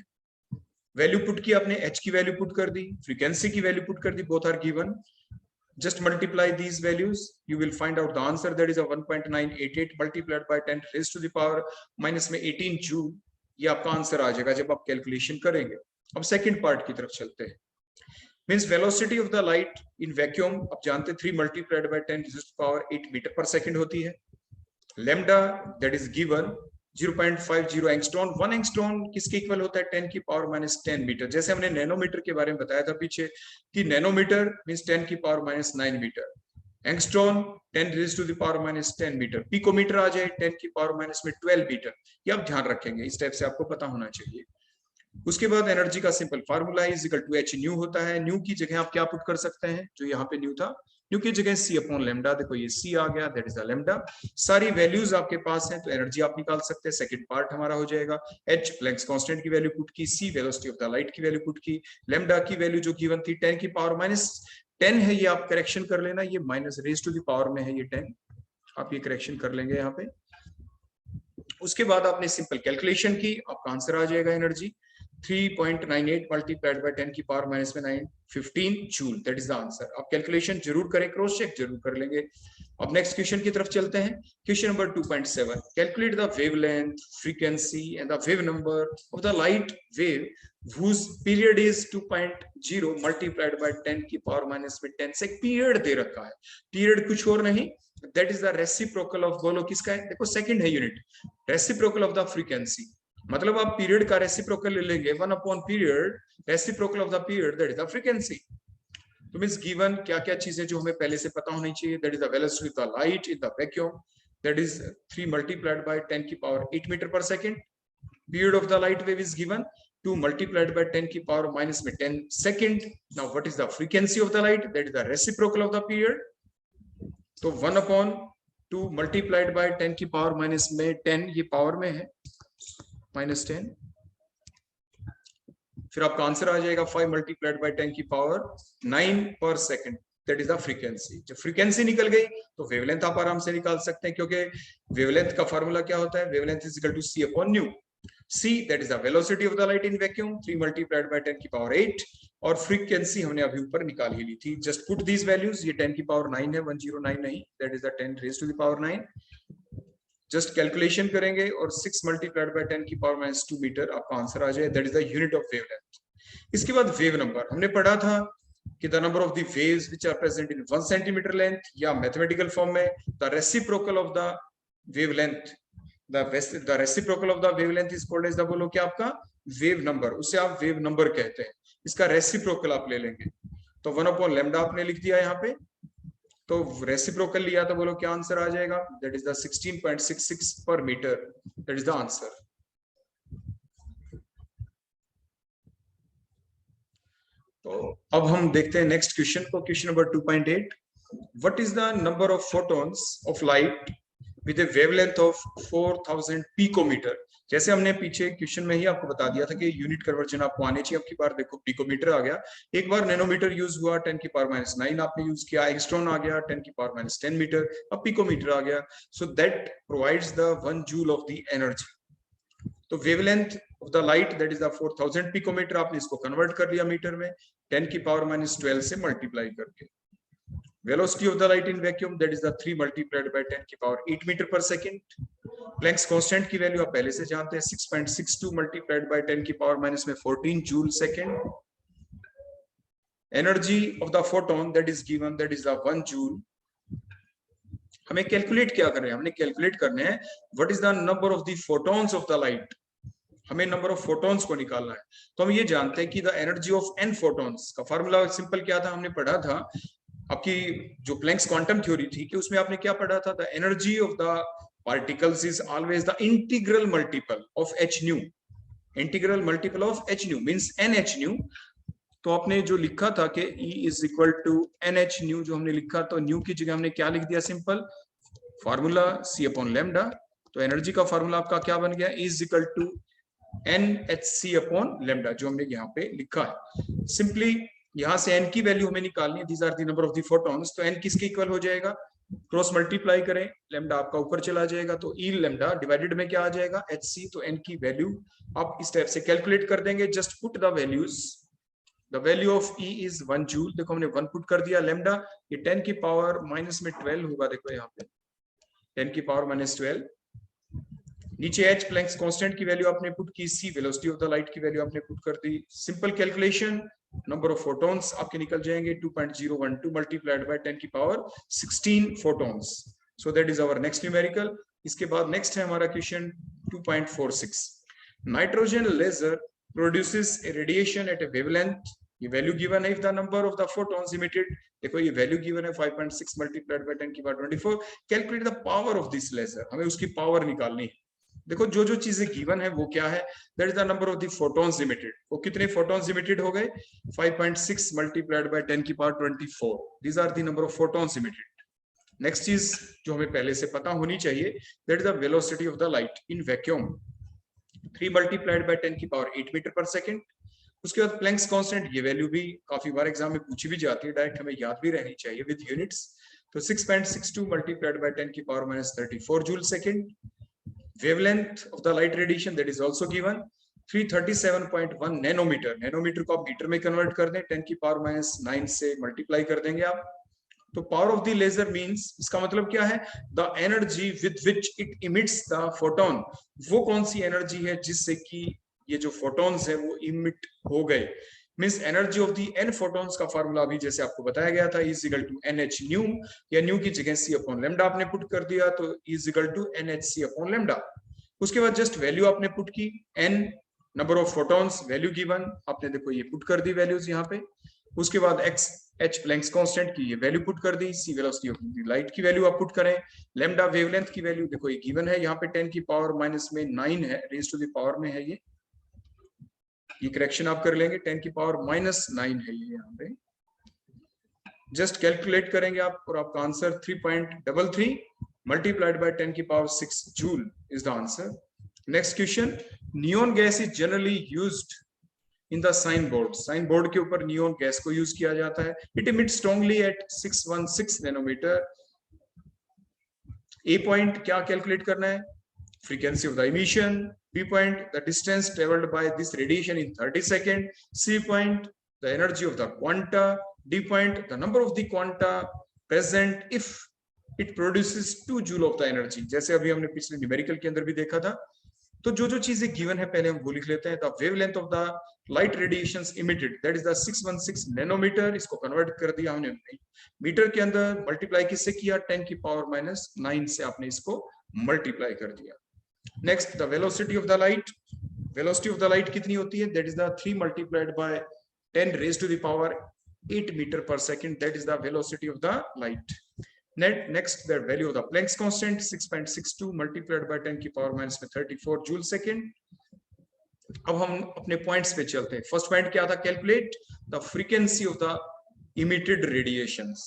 Value put की आपने, H की वैल्यू पुट कर दी, फ्रीक्वेंसी की वैल्यू पुट कर दी, both are given. just multiply these values, you will find out the answer, that is a 1.988 multiplied by 10⁻⁻18 joule. ये आपका आंसर आ जाएगा जब आप कैलकुलेशन करेंगे। अब सेकंड पार्ट की तरफ चलते हैं। Means velocity of the light in vacuum, आप जानते हैं 3 multiplied bye 10⁸8 metre per second होती है। Lambda that is given 0.50 angstrom. 1 angstrom किसके इक्वल होता है, 10⁻⁻10 मीटर। जैसे हमने नैनोमीटर के बारे में बताया था पीछे कि nanometre means 10⁻⁹ metre, angstrom 10⁻⁻10 metre, picometre आ जाए 10⁻⁻12 मीटर। ये आप ध्यान रखेंगे, इस टाइप से आपको पता होना चाहिए। उसके बाद एनर्जी का simple formula is equal to H nu होता है। न्यू की जगह आप क्या पुट कर सकते हैं, जो यहाँ पे न्यू था, न्यू की जगह सी अपॉन लेमडा, देखो ये सी आ गया, दैट इज द लेमडा। सारी वैल्यूज आपके पास हैं तो एनर्जी आप निकाल सकते हैं। सेकंड पार्ट हमारा हो जाएगा, एच प्लैंक्स कांस्टेंट की वैल्यू पुट की, सी वेलोसिटी ऑफ द लाइट की वैल्यू पुट की, लेमडा की वैल्यू जो गिवन थी 10 की पावर -10 है, ये आप करेक्शन कर लेना, ये minus raise to the power में है ये 10, आप ये करेक्शन कर लेंगे यहाँ पे। उसके बाद आपने सिंपल कैलकुलेशन की, आपका आंसर आ जाएगा एनर्जी 3.98 मल्टीप्लाइड बाय 10 की power -9 15 joule, that is the answer. आप कैलकुलेशन जरूर करें, क्रॉस चेक जरूर कर लेंगे। अब नेक्स्ट क्वेश्चन की तरफ चलते हैं। Question number 2.7, calculate the wavelength, frequency and the wave number of the light wave whose period is 2.0 multiplied by 10 की पावर -10 से पीरियड दे रखा है। पीरियड कुछ और नहीं, that is the reciprocal of, बोलो किसका है, देखो सेकंड है unit, reciprocal of the frequency. मतलब आप पीरियड का रेसिप्रोकल ले लेंगे, 1 upon period, reciprocal of the period, that is the frequency. तो मींस गिवन क्या क्या चीजें जो हमें पहले से पता होनी चाहिए, that is the velocity of the light in the vacuum, that is 3 multiplied by 10 की power 8 metre per second. Period of the light wave is given 2 multiplied by 10 की power -10 second. Now what is the frequency of the light, that is the reciprocal of the period. तो 1 upon 2 multiplied by 10 की power -10, ये power में है -10, फिर आपका answer आ जाएगा 5 multiplied by 10 की पावर 9 पर second, that is the frequency. जब फ्रीक्वेंसी निकल गई तो वेवलेंथ आप आराम से निकाल सकते हैं, क्योंकि वेवलेंथ का फार्मूला क्या होता है, wavelength is equal to C upon nu. C, that is the velocity of the light in vacuum, 3 multiplied by 10 की पावर 8, और फ्रीक्वेंसी हमने अभी ऊपर निकाल ही ली थी। जस्ट पुट दीज वैल्यूज, ये 10 की पावर 9 है, 109 नहीं, that is the 10 raised to the power 9। Just calculation करेंगे और 6 multiplied by 10 की पावर -2 मीटर आपका आंसर आ जाए, that is the unit of wavelength। इसके बाद वेव नंबर हमने पढ़ा था कि the number of the waves which are present in 1 centimetre length, या मैथमेटिकल फॉर्म में the reciprocal of the wavelength, the reciprocal of the wavelength is called as the, बोलो क्या आपका वेव नंबर, उसे आप वेव नंबर कहते हैं। इसका रेसिप्रोकल आप ले लेंगे, तो 1 अपॉन लेमडा आपने लिख दिया यहाँ पे, तो रेसिप्रोकल लिया तो बोलो क्या आंसर आ जाएगा, that is the 16.66 per metre, that is the answer. तो अब हम देखते हैं नेक्स्ट क्वेश्चन को, question number 2.8, what is the number of photons of light with a wavelength of 4000 picometre. जैसे हमने पीछे क्वेश्चन में ही आपको बता दिया था कि यूनिट कन्वर्जन आपको आने चाहिए, अब की बार देखो पिकोमीटर आ गया, एक बार नैनोमीटर यूज हुआ 10 की पावर -9 आपने यूज किया, एंगस्ट्रॉन आ गया 10 की पावर -10 मीटर, अब पिकोमीटर आ गया, so that provides the 1 joule of the energy. तो wavelength of the light that is the 4000 picometre, आपने इसको कन्वर्ट कर लिया मीटर में 10 की पावर -12 से मल्टीप्लाई करके। Velocity of the light in vacuum, that is the 3 multiplied by 10 की power 8 metre per second. Planks constant की वैल्यू आप पहले से जानते हैं, 6.62 multiplied by 10 की power -14 joule second. Energy of the photon that is given, that is the 1 joule. हमें calculate क्या करना है, हमने कैलकुलेट करने हैं what is the number of the photons of the light, हमें नंबर ऑफ फोटॉन्स को निकालना है। तो हम ये जानते हैं कि the energy of n photons का फार्मूला सिंपल क्या था, हमने पढ़ा था आपकी जो प्लैंक्स क्वांटम थ्योरी थी कि उसमें आपने क्या पढ़ा था, the energy of the particles is always the integral multiple of h nu, integral multiple of h nu means nh nu. तो आपने जो लिखा था कि E is equal to nh nu, जो हमने लिखा तो न्यू की जगह हमने क्या लिख दिया, simple formula C upon lambda. तो एनर्जी का फार्मूला आपका क्या बन गया, E is equal to NHC upon lambda, जो हमने यहाँ पे लिखा है। सिंपली यहां से n की वैल्यू हमें निकालनी है, these are the number of the photons, तो n किसके इक्वल हो जाएगा, क्रॉस मल्टीप्लाई करें, लेमडा आपका ऊपर चला जाएगा, तो E लेमडा डिवाइडेड में क्या आ जाएगा HC, तो n की वैल्यू आप इस टाइप से कैलकुलेट कर देंगे, just put the values, the value of E is 1 joule, देखो हमने 1 पुट कर दिया, लेमडा ये 10 की पावर -12 होगा, देखो यहाँ पे 10 की पावर -12, नीचे h प्लैंक्स कांस्टेंट की वैल्यू आपने पुट की, C velocity of the light की वैल्यू आपने पुट कर दी, simple calculation, number of photons आपके निकल जाएंगे 2.012 मल्टीप्लाइड बाय 10 की power 16 photons, so that is our next numerical. इसके बाद नेक्स्ट है हमारा question 2.46, nitrogen laser produces a radiation at a wavelength, ये वैल्यू गिवन है, if the number of the photons emitted, देखो ये वैल्यू गिवन है 5.6 मल्टीप्लाइड बाय 10 की power 24, calculate the power of this laser, हमें उसकी पावर निकालनी है, देखो जो जो चीजें गिवन है वो क्या है, that is the number of the photons emitted. वो कितने फोटॉन्स इमिटेड हो गए, 5.6 मल्टीप्लाइड बाय 10 की power 24, these are the number of photons emitted. Next चीज जो हमें पहले से पता होनी चाहिए, that is the velocity of the light in vacuum, 3 multiplied by 10 की पावर 8 मीटर पर सेकेंड। उसके बाद प्लैंक्स कांस्टेंट, ये वैल्यू भी काफी बार एग्जाम में पूछी भी जाती है, डायरेक्ट हमें याद भी रहनी चाहिए विद यूनिट्स। तो 6.62 मल्टीप्लाइड बाय 10 की power -34 joule second. Wavelength of the light radiation that is also given 337.1 nanometre. Nanometre को आप मीटर में कन्वर्ट कर दें, 10 की पावर -9 से मल्टीप्लाई कर देंगे आप। तो power of the laser means, इसका मतलब क्या है, the energy with which it emits the photon. वो कौन सी एनर्जी है जिससे कि ये जो फोटॉन्स है वो इमिट हो गए। Means energy of the N photons का फार्मूला अभी जैसे आपको बताया गया था, is equal to NH nu, या न्यू की जगह C अपॉन लैम्डा आपने पुट कर दिया, तो is equal to NHC upon lambda. उसके बाद जस्ट वैल्यू आपने पुट की, n number of photons, value given, आपने देखो ये पुट कर दी वैल्यूज यहाँ पे। उसके बाद h प्लैंक्स कांस्टेंट की ये वैल्यू पुट कर दी, c velocity of the light की वैल्यू आप पुट करें, लैम्डा वेवलेंथ की वैल्यू देखो ये गिवन है यहाँ पे 10 की पावर माइनस में 9 है, रेज टू द पावर में है ये करेक्शन आप कर लेंगे, 10 की पावर -9 है ये यहाँ पे। जस्ट कैलकुलेट करेंगे आप और आपका आंसर 3.33 मल्टीप्लाइड बाय 10 की power 6 joule is the answer. Next question, neon gas is generally used in the sign board. Sign board के ऊपर नियॉन गैस को यूज किया जाता है। It emits strongly at 616 nanometre. A point क्या calculate करना है, frequency of the emission, B point the distance traveled by this radiation in 30 seconds, C point the energy of the quanta, D point the number of the quanta present if it produces 2 joule of the energy। जैसे अभी हमने पिछले numerical के अंदर भी देखा था। तो जो जो चीजें गिवन है पहले हम वो लिख लेते हैं। The wavelength of the light radiations emitted that is the 616 nanometre. इसको कन्वर्ट कर दिया हमने मीटर के अंदर, मल्टीप्लाई किससे किया, 10 की पावर -9 से आपने इसको मल्टीप्लाई कर दिया। Next the velocity of the light, velocity of the light कितनी होती है, that is the 3 multiplied by 10 raise to the power 8 metre per second, that is the velocity of the light. Next the value of the Planck's constant 6.62 multiplied by 10 की power -34 joule second. अब हम अपने points पे चलते हैं। First point क्या था, calculate the frequency of the emitted radiations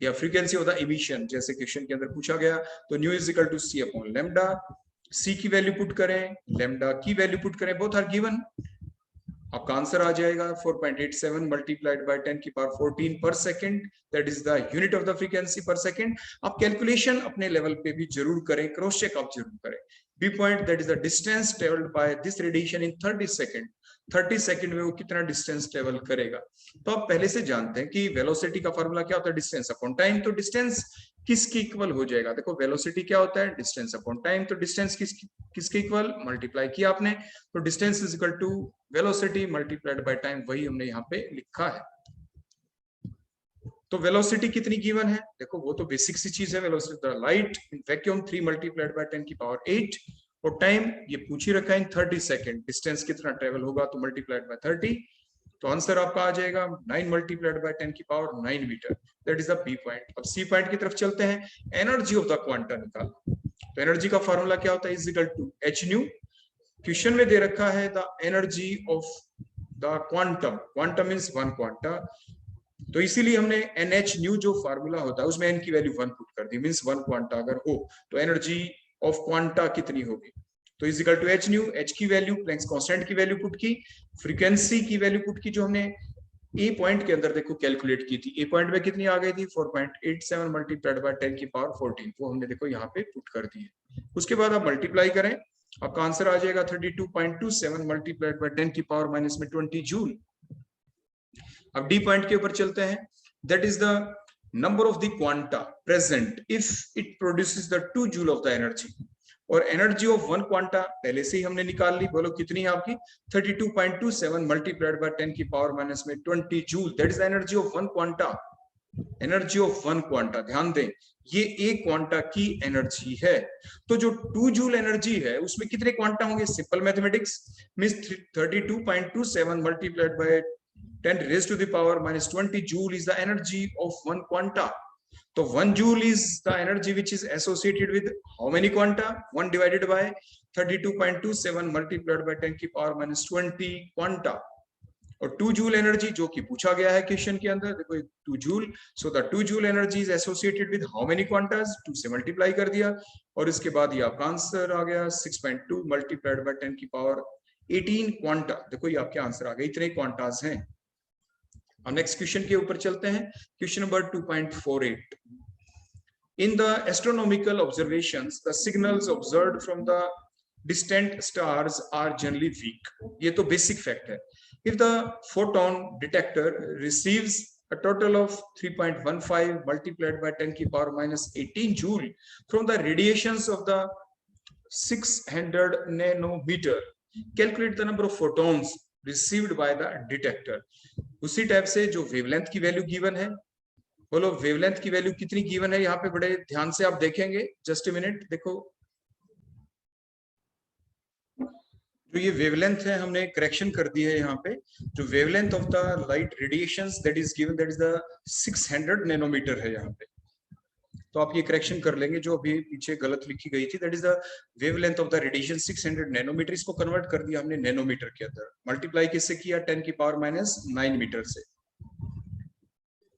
या फ्रीक्वेंसी ऑफ द इमिशन, जैसे क्वेश्चन के अंदर पूछा गया। तो nu is equal to C upon lambda. C की वैल्यू पुट करें, लैम्डा की वैल्यू पुट करें, बोथ आर गिवन। आपका आंसर आ जाएगा 4.87 मल्टीप्लाइड बाय 10 की power 14 per second, that is the unit of the frequency per second. आप calculation अपने लेवल पे भी जरूर करें, क्रॉस चेक आप जरूर करें। B point that is the distance travelled by this radiation in 30 second. 30 second में वो कितना डिस्टेंस ट्रेवल करेगा। तो आप पहले से जानते हैं कि वेलोसिटी का फॉर्मूला क्या होता है, डिस्टेंस अपॉन टाइम। तो डिस्टेंस किसके इक्वल हो जाएगा, देखो वेलोसिटी क्या होता है, डिस्टेंस अपॉन टाइम। तो डिस्टेंस किसके इक्वल, मल्टीप्लाई किया आपने, तो distance is equal to velocity multiplied by time, वही हमने यहाँ पे लिखा है। तो वेलोसिटी कितनी गिवन है, देखो वो तो बेसिक सी चीज है। Velocity of the light in vacuum 3 multiplied by 10 की पावर 8, और टाइम ये पूछ ही रखा है 30 सेकंड। डिस्टेंस कितना ट्रेवल होगा, तो मल्टीप्लाइड बाय 30, तो आंसर आपका आ जाएगा 9 मल्टीप्लाइड बाय 10 की power 9 metre, that is the B point. अब सी पॉइंट की तरफ चलते हैं, एनर्जी ऑफ द क्वांटा निकालना। तो एनर्जी का फॉर्मूला क्या होता है, is equal to H nu. Question में दे रखा है the energy of the quantum, quantum means 1 quanta, तो इसीलिए हमने NH न्यू जो फार्मूला होता है उसमें n की वैल्यू 1 पुट कर दी, मींस 1 क्वांटा अगर हो तो एनर्जी ऑफ क्वांटा कितनी होगी, तो is equal to H nu. H की वैल्यू, प्लैंक्स कांस्टेंट की वैल्यू पुट की, फ्रीक्वेंसी की वैल्यू पुट की जो हमने ए पॉइंट के अंदर देखो कैलकुलेट की थी। ए पॉइंट में कितनी आ गई थी, 4.87 मल्टीप्लाइड बाय 10 की पावर 14, वो हमने देखो यहाँ पे पुट कर दी है। उसके बाद आप मल्टीप्लाई करें, आपका आंसर आ जाएगा 32.27 मल्टीप्लाइड बाय 10 की पावर -20 जूल। अब डी पॉइंट के ऊपर चलते हैं, that is the number of the quanta present if it produces the 2 joule of the energy. और एनर्जी ऑफ 1 क्वांटा पहले से ही हमने निकाल ली, बोलो कितनी है आपकी, 32.27 मल्टीप्लाइड बाय 10 की power -20 joule, that is the energy of 1 quanta. Energy of 1 quanta, ध्यान दें ये एक क्वांटा की एनर्जी है। तो जो 2 जूल एनर्जी है उसमें कितने क्वांटा होंगे, simple mathematics, means 32.27 multiplied by 10 raised to the power -20 joule is the energy of 1 quanta. So 1 joule is the energy which is associated with how many quanta, 1 divided by 32.27 multiplied by 10 की power minus 20 quanta. और 2 joule energy जो कि पूछा गया है question के अंदर, देखो 2 joule, so the 2 joule energy is associated with how many Qantas, 2 से मल्टीप्लाई कर दिया और इसके बाद ये आपका आंसर आ गया 6.2 मल्टीप्लाइड बाय 10 की पावर 18 क्वांटा। देखो ये आपके आंसर आ गए, इतने क्वांटास हैं। अब नेक्स्ट क्वेश्चन के ऊपर चलते हैं, question number 2.48। In the astronomical observations, the signals observed from the distant stars are generally weak. ये तो basic fact है. If the photon detector receives a total of 3.15 multiplied by 10 की power minus 18 joule from the radiations of the 600 nanometer, calculate the number of photons received by the detector. उसी type से जो wavelength की value given है, बोलो wavelength की value कितनी given है यहाँ पे, बड़े ध्यान से आप देखेंगे, जस्ट अ मिनट। देखो जो ये वेवलेंथ है हमने करेक्शन कर दी है यहाँ पे, जो wavelength of the light radiations that is given, that is the 600 nanometre है यहाँ पे। तो आप ये करेक्शन कर लेंगे जो अभी पीछे गलत लिखी गई थी, that is the wavelength of the radiation 600 nanometre, इसको कन्वर्ट कर दिया हमने नैनोमीटर के अंदर, मल्टीप्लाई किससे किया, 10 की पावर माइनस 9 मीटर से।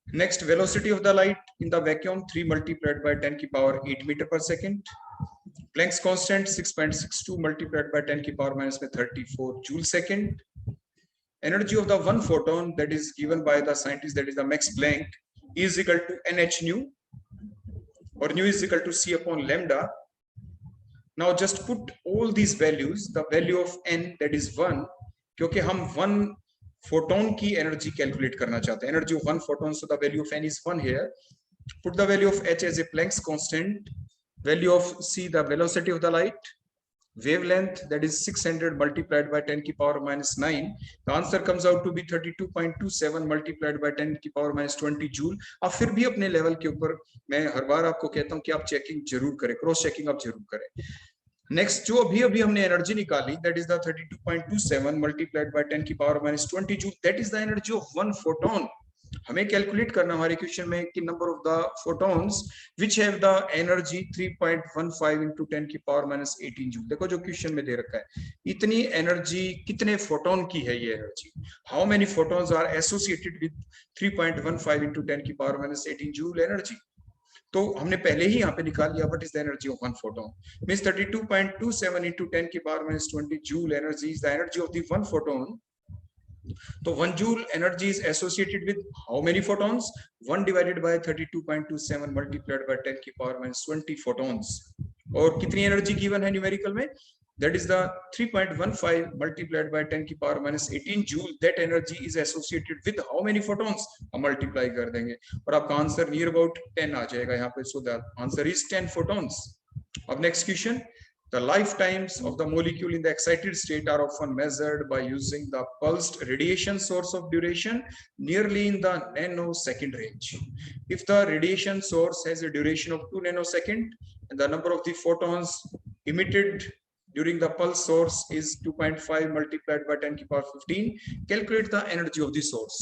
Next, velocity of the light in the vacuum 3 multiplied by 10 की power 8 meter per second. Planck's constant 6.62 multiplied by 10 की power minus में 34 joule second. Energy of the one photon that is given by the scientist, that is the Max Planck, is equal to nh nu, or nu is equal to c upon lambda. Now just put all these values, the value of n that is 1, क्योंकि हम 1 photon की energy calculate करना चाहते हैं, energy of one photon, so the value of n is 1 here. Put the value of h as a Planck's constant, value of c the velocity of the light, wavelength that is 600 multiplied by 10 की power minus 9. The answer comes out to be 32.27 multiplied by 10 की power minus 20 joule. अब फिर भी अपने level के ऊपर मैं हर बार आपको कहता हूं कि आप चेकिंग जरूर करें, क्रॉस चेकिंग आप जरूर करें। नेक्स्ट जो अभी हमने एनर्जी निकाली, that is the 32.27 multiplied by 10 की power minus 20 joule, that is the energy of one photon. हमें कैलकुलेट करना हमारे क्वेश्चन में कि number of the photons which have the energy 3.15 into 10 की पावर माइनस 18 जूल। देखो जो क्वेश्चन में दे रखा है, इतनी एनर्जी कितने फोटोन की है ये energy, how many photons are associated with 3.15 into 10 की पावर माइनस 18 जूल एनर्जी। तो हमने पहले ही यहाँ पे निकाल लिया, what is the energy of one photon, means 32.27 into 10 की power minus 20 joule energy is the energy of the one photon. तो 1 joule energy is associated with how many photons, 1 divided by 32.27 multiplied by 10 की power minus 20 photons. और कितनी energy given है numerical में, that is the 3.15 multiplied by 10 की power minus 18 joule, that energy is associated with how many photons, हम multiply कर देंगे और आपका आंसर नियर अबाउट 10 आ जाएगा यहाँ पे, so the answer is 10 photons। अब next question, the lifetimes of the molecule in the excited state are often measured by using the pulsed radiation source of duration nearly in the nanosecond range. If the radiation source has a duration of 2 nanoseconds and the number of the photons emitted during the pulse source is 2.5 multiplied by 10 की power 15, calculate the energy of the source।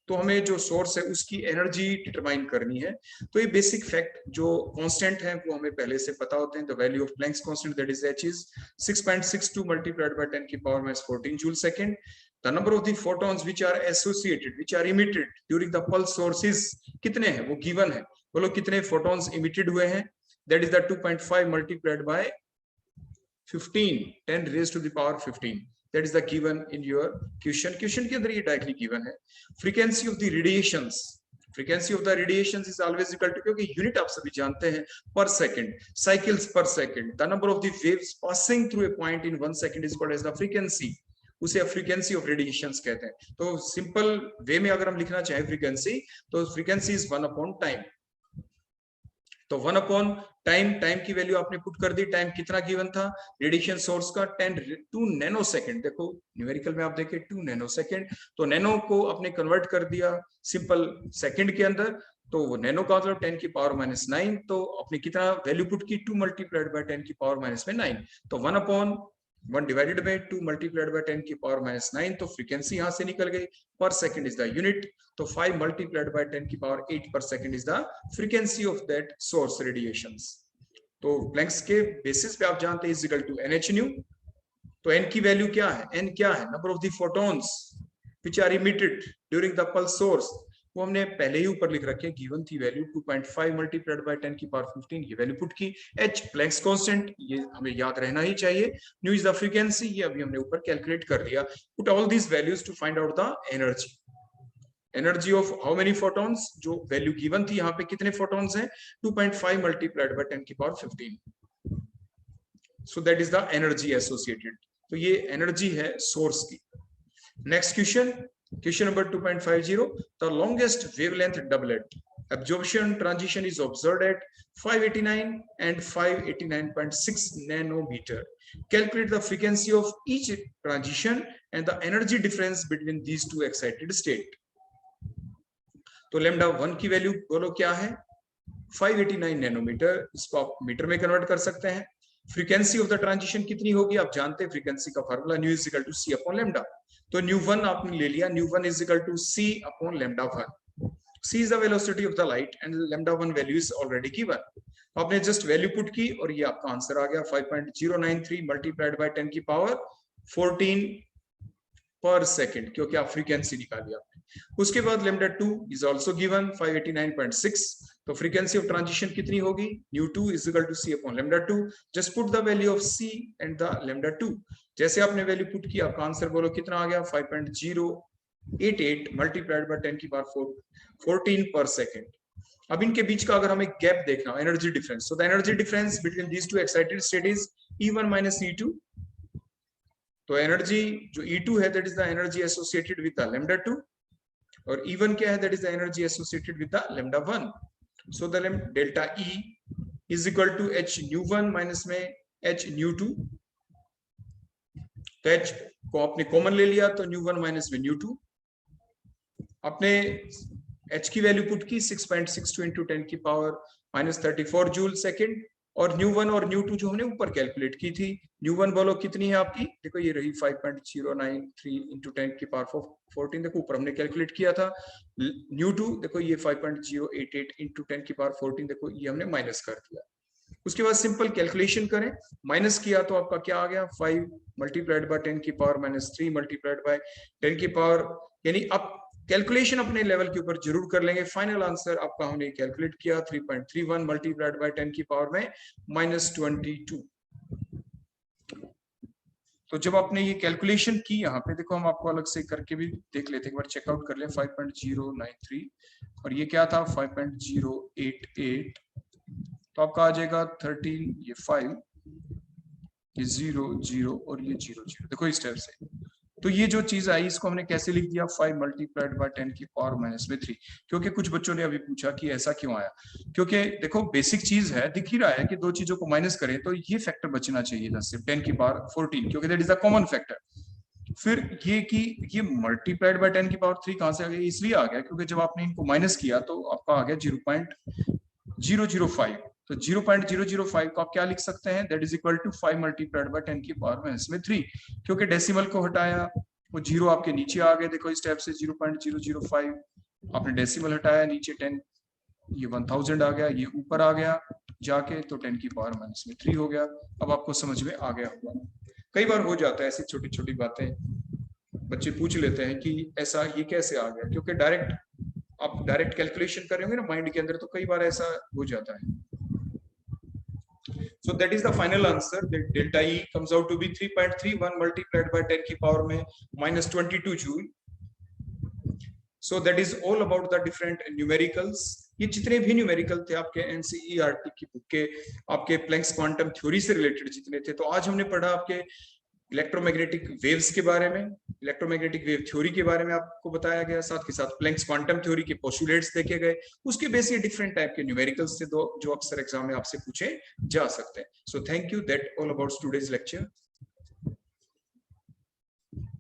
तो हमें जो source है उसकी energy determine करनी है। तो ये बेसिक फैक्ट जो कांस्टेंट है वो हमें पहले से पता होते हैं। The value of Planck's constant that is h is 6.62 multiplied by 10 की power minus 14 joule second. The number of the photons which are associated which are emitted during the pulse sources कितने हैं वो गिवन है, बोलो कितने photons emitted हुए हैं, that is the 2.5 multiplied by 15 10 raised to the power 15, that is the given in your question। Question के अंदर ये डायरेक्टली गिवन है। Frequency of the radiations, frequency of the radiations is always equal to, क्योंकि unit आप सभी जानते हैं per second, cycles per second, the number of the waves passing through a point in 1 second is called as the frequency, उसे frequency of radiations कहते हैं। तो simple way में अगर हम लिखना चाहें फ्रीक्वेंसी, तो फ्रीक्वेंसी इज 1 अपॉन टाइम। तो 1 अपॉन टाइम, टाइम की वैल्यू आपने पुट कर दी, टाइम कितना गिवन था रेडिएशन सोर्स का 2 नैनो सेकंड। देखो न्यूमेरिकल में आप देखें 2 नैनो सेकंड, तो नैनो को आपने कन्वर्ट कर दिया सिंपल सेकंड के अंदर, तो वो नैनो का मतलब 10 की पावर माइनस 9, तो आपने कितना वैल्यू पुट की 2 मल्टीप्लाइड बाय 10 की पावर माइनस में 9, तो 1 upon 1 divided by 2 multiplied by 10 की पावर माइनस 9, तो फ्रीक्वेंसी यहां से निकल गई, पर सेकंड इज द यूनिट, तो 5 मल्टीप्लाइड बाय 10 की power 8 per second is the frequency of that source radiations. तो प्लैंक्स के बेसिस पे आप जानते हैं is equal to NH nu. तो n की वैल्यू क्या है, n क्या है, number of the photons which are emitted during the pulse source, वो हमने पहले ही ऊपर लिख रखे, गिवन थी वैल्यू 2.5 मल्टीप्लाइड बाय 10 की पावर 15, ये वैल्यू पुट की। h प्लैंक्स कांस्टेंट, ये हमें याद रहना ही चाहिए। न्यू इज द फ्रीक्वेंसी, ये अभी हमने ऊपर कैलकुलेट कर लिया। Put all these values to find out the energy. Energy of how many photons, जो वैल्यू गिवन थी यहाँ पे कितने फोटॉन्स हैं, 2.5 मल्टीप्लाइड बाय 10 की power 15। So that is the energy associated. तो ये एनर्जी है सोर्स की। Next question, question number 2.50, the longest wavelength doublet absorption transition is observed at 589 and 589.6 nanometer. Calculate the frequency of each transition and the energy difference between these two excited state. तो lambda 1 की value बोलो क्या है, 589 nanometre, इसको आप metre में convert कर सकते हैं। फ्रीक्वेंसी ऑफ द ट्रांजिशन कितनी होगी, आप जानते हैं फ्रीक्वेंसी का formula nu is equal to C upon lambda. तो न्यू 1 आपने ले लिया, nu 1 is equal to C upon lambda 1। C is the velocity of the light and lambda 1 value is already given. आपने जस्ट वैल्यू पुट की और ये आपका answer आ गया 5.093 मल्टीप्लाइड बाय 10 की पावर 14 पर सेकेंड, क्योंकि आप फ्रीक्वेंसी निकाली आपने। उसके बाद लैम्डा 2 इज आल्सो गिवन 589.6। तो फ्रीक्वेंसी ऑफ ट्रांजिशन कितनी होगी, nu 2 is equal to C upon lambda 2। Just put the value of c and the lambda 2। जैसे आपने वैल्यू पुट किया, आपका आंसर बोलो कितना आ गया, 5.088 मल्टीप्लाइड बाय 10 की पावर 14 पर सेकेंड। अब इनके बीच का अगर हमें गैप देखना हो, energy difference, so the energy difference between these two excited state is E1 minus E2। तो एनर्जी जो E2 है, that is the energy associated with the lambda 2, और E1 क्या है, that is the energy associated with the lambda 1। So the delta E is equal to H nu 1 minus में H nu 2। तो H को आपने common ले लिया, तो न्यू 1 माइनस में न्यू 2। आपने H की वैल्यू पुट की 6.62 इंटू 10 की पावर माइनस 34 जूल सेकेंड, और न्यू 1 और न्यू 2 जो हमने ऊपर कैलकुलेट की थी, न्यू 1 बोलो कितनी है आपकी, देखो ये रही 5.093 इंटू 10 की पावर 14, देखो ऊपर हमने कैलकुलेट किया था। न्यू 2 देखो ये 5.088 इंटू 10 की पावर 14, देखो ये हमने माइनस कर दिया। उसके बाद सिंपल कैलकुलेशन करें, माइनस किया तो आपका क्या आ गया, 5 मल्टीप्लाइड बाय 10 की पावर माइनस 3 मल्टीप्लाइड बाय 10 की पावर, यानी अब कैलकुलेशन अपने लेवल के ऊपर जरूर कर लेंगे। फाइनल आंसर आपका हमने कैलकुलेट किया 3.31 मल्टीप्लाइड बाय 10 की पावर में माइनस 22। तो जब आपने ये कैलकुलेशन की, यहाँ पे देखो हम आपको अलग से करके भी देख लेते हैं, एक बार चेकआउट कर ले। 5.093 और ये क्या था 5.088, तो आपका आ जाएगा 13, ये 5, ये 0 0 और ये 0 0। देखो इस टाइप से। तो ये जो चीज आई, इसको हमने कैसे लिख दिया, 5 मल्टीप्लाइड बाय 10 की पावर माइनस में 3। क्योंकि कुछ बच्चों ने अभी पूछा कि ऐसा क्यों आया, क्योंकि देखो बेसिक चीज है, दिख ही रहा है कि दो चीजों को माइनस करें तो ये फैक्टर बचना चाहिए था सिर्फ 10 की पावर 14, क्योंकि that is the common factor. फिर ये कि ये मल्टीप्लाइड बाय 10 की पावर 3 कहां से आ गया, इसलिए आ गया क्योंकि जब आपने इनको माइनस किया तो आपका आ गया 0.005। तो 0.005 को आप क्या लिख सकते हैं, that is equal to 5 multiplied by 10 की पावर माइनस में 3। क्योंकि डेसिमल को हटाया, वो जीरो आपके नीचे आ गए, देखो इस टाइप से 0.005, आपने डेसिमल हटाया, नीचे 10, ये 1000 आ गया, ये ऊपर आ गया जाके, तो 10 की पावर माइनस में 3 हो गया। अब आपको समझ में आ गया होगा। कई बार हो जाता है ऐसी छोटी छोटी बातें, बच्चे पूछ लेते हैं कि ऐसा ये कैसे आ गया, क्योंकि आप डायरेक्ट कैलकुलेशन करेंगे ना माइंड के अंदर, तो कई बार ऐसा हो जाता है। So that is the final answer. The delta E comes out to be 3.31 multiplied by 10 की पावर में minus 22 joule. So that is all about the different numericals. ये जितने भी न्यूमेरिकल थे आपके NCERT की बुक के, आपके प्लैंक्स क्वांटम थ्योरी से रिलेटेड जितने थे, तो आज हमने पढ़ा आपके इलेक्ट्रोमैग्नेटिक वेव्स के बारे में, इलेक्ट्रोमैग्नेटिक वेव थ्योरी के बारे में आपको बताया गया, साथ के साथ प्लैंक्स क्वांटम थ्योरी के पोस्टुलेट्स देखे गए, उसके बेस ये डिफरेंट टाइप के न्यूमेरिकल्स थे जो अक्सर एग्जाम में आपसे पूछे जा सकते हैं। So thank you, that all about today's lecture.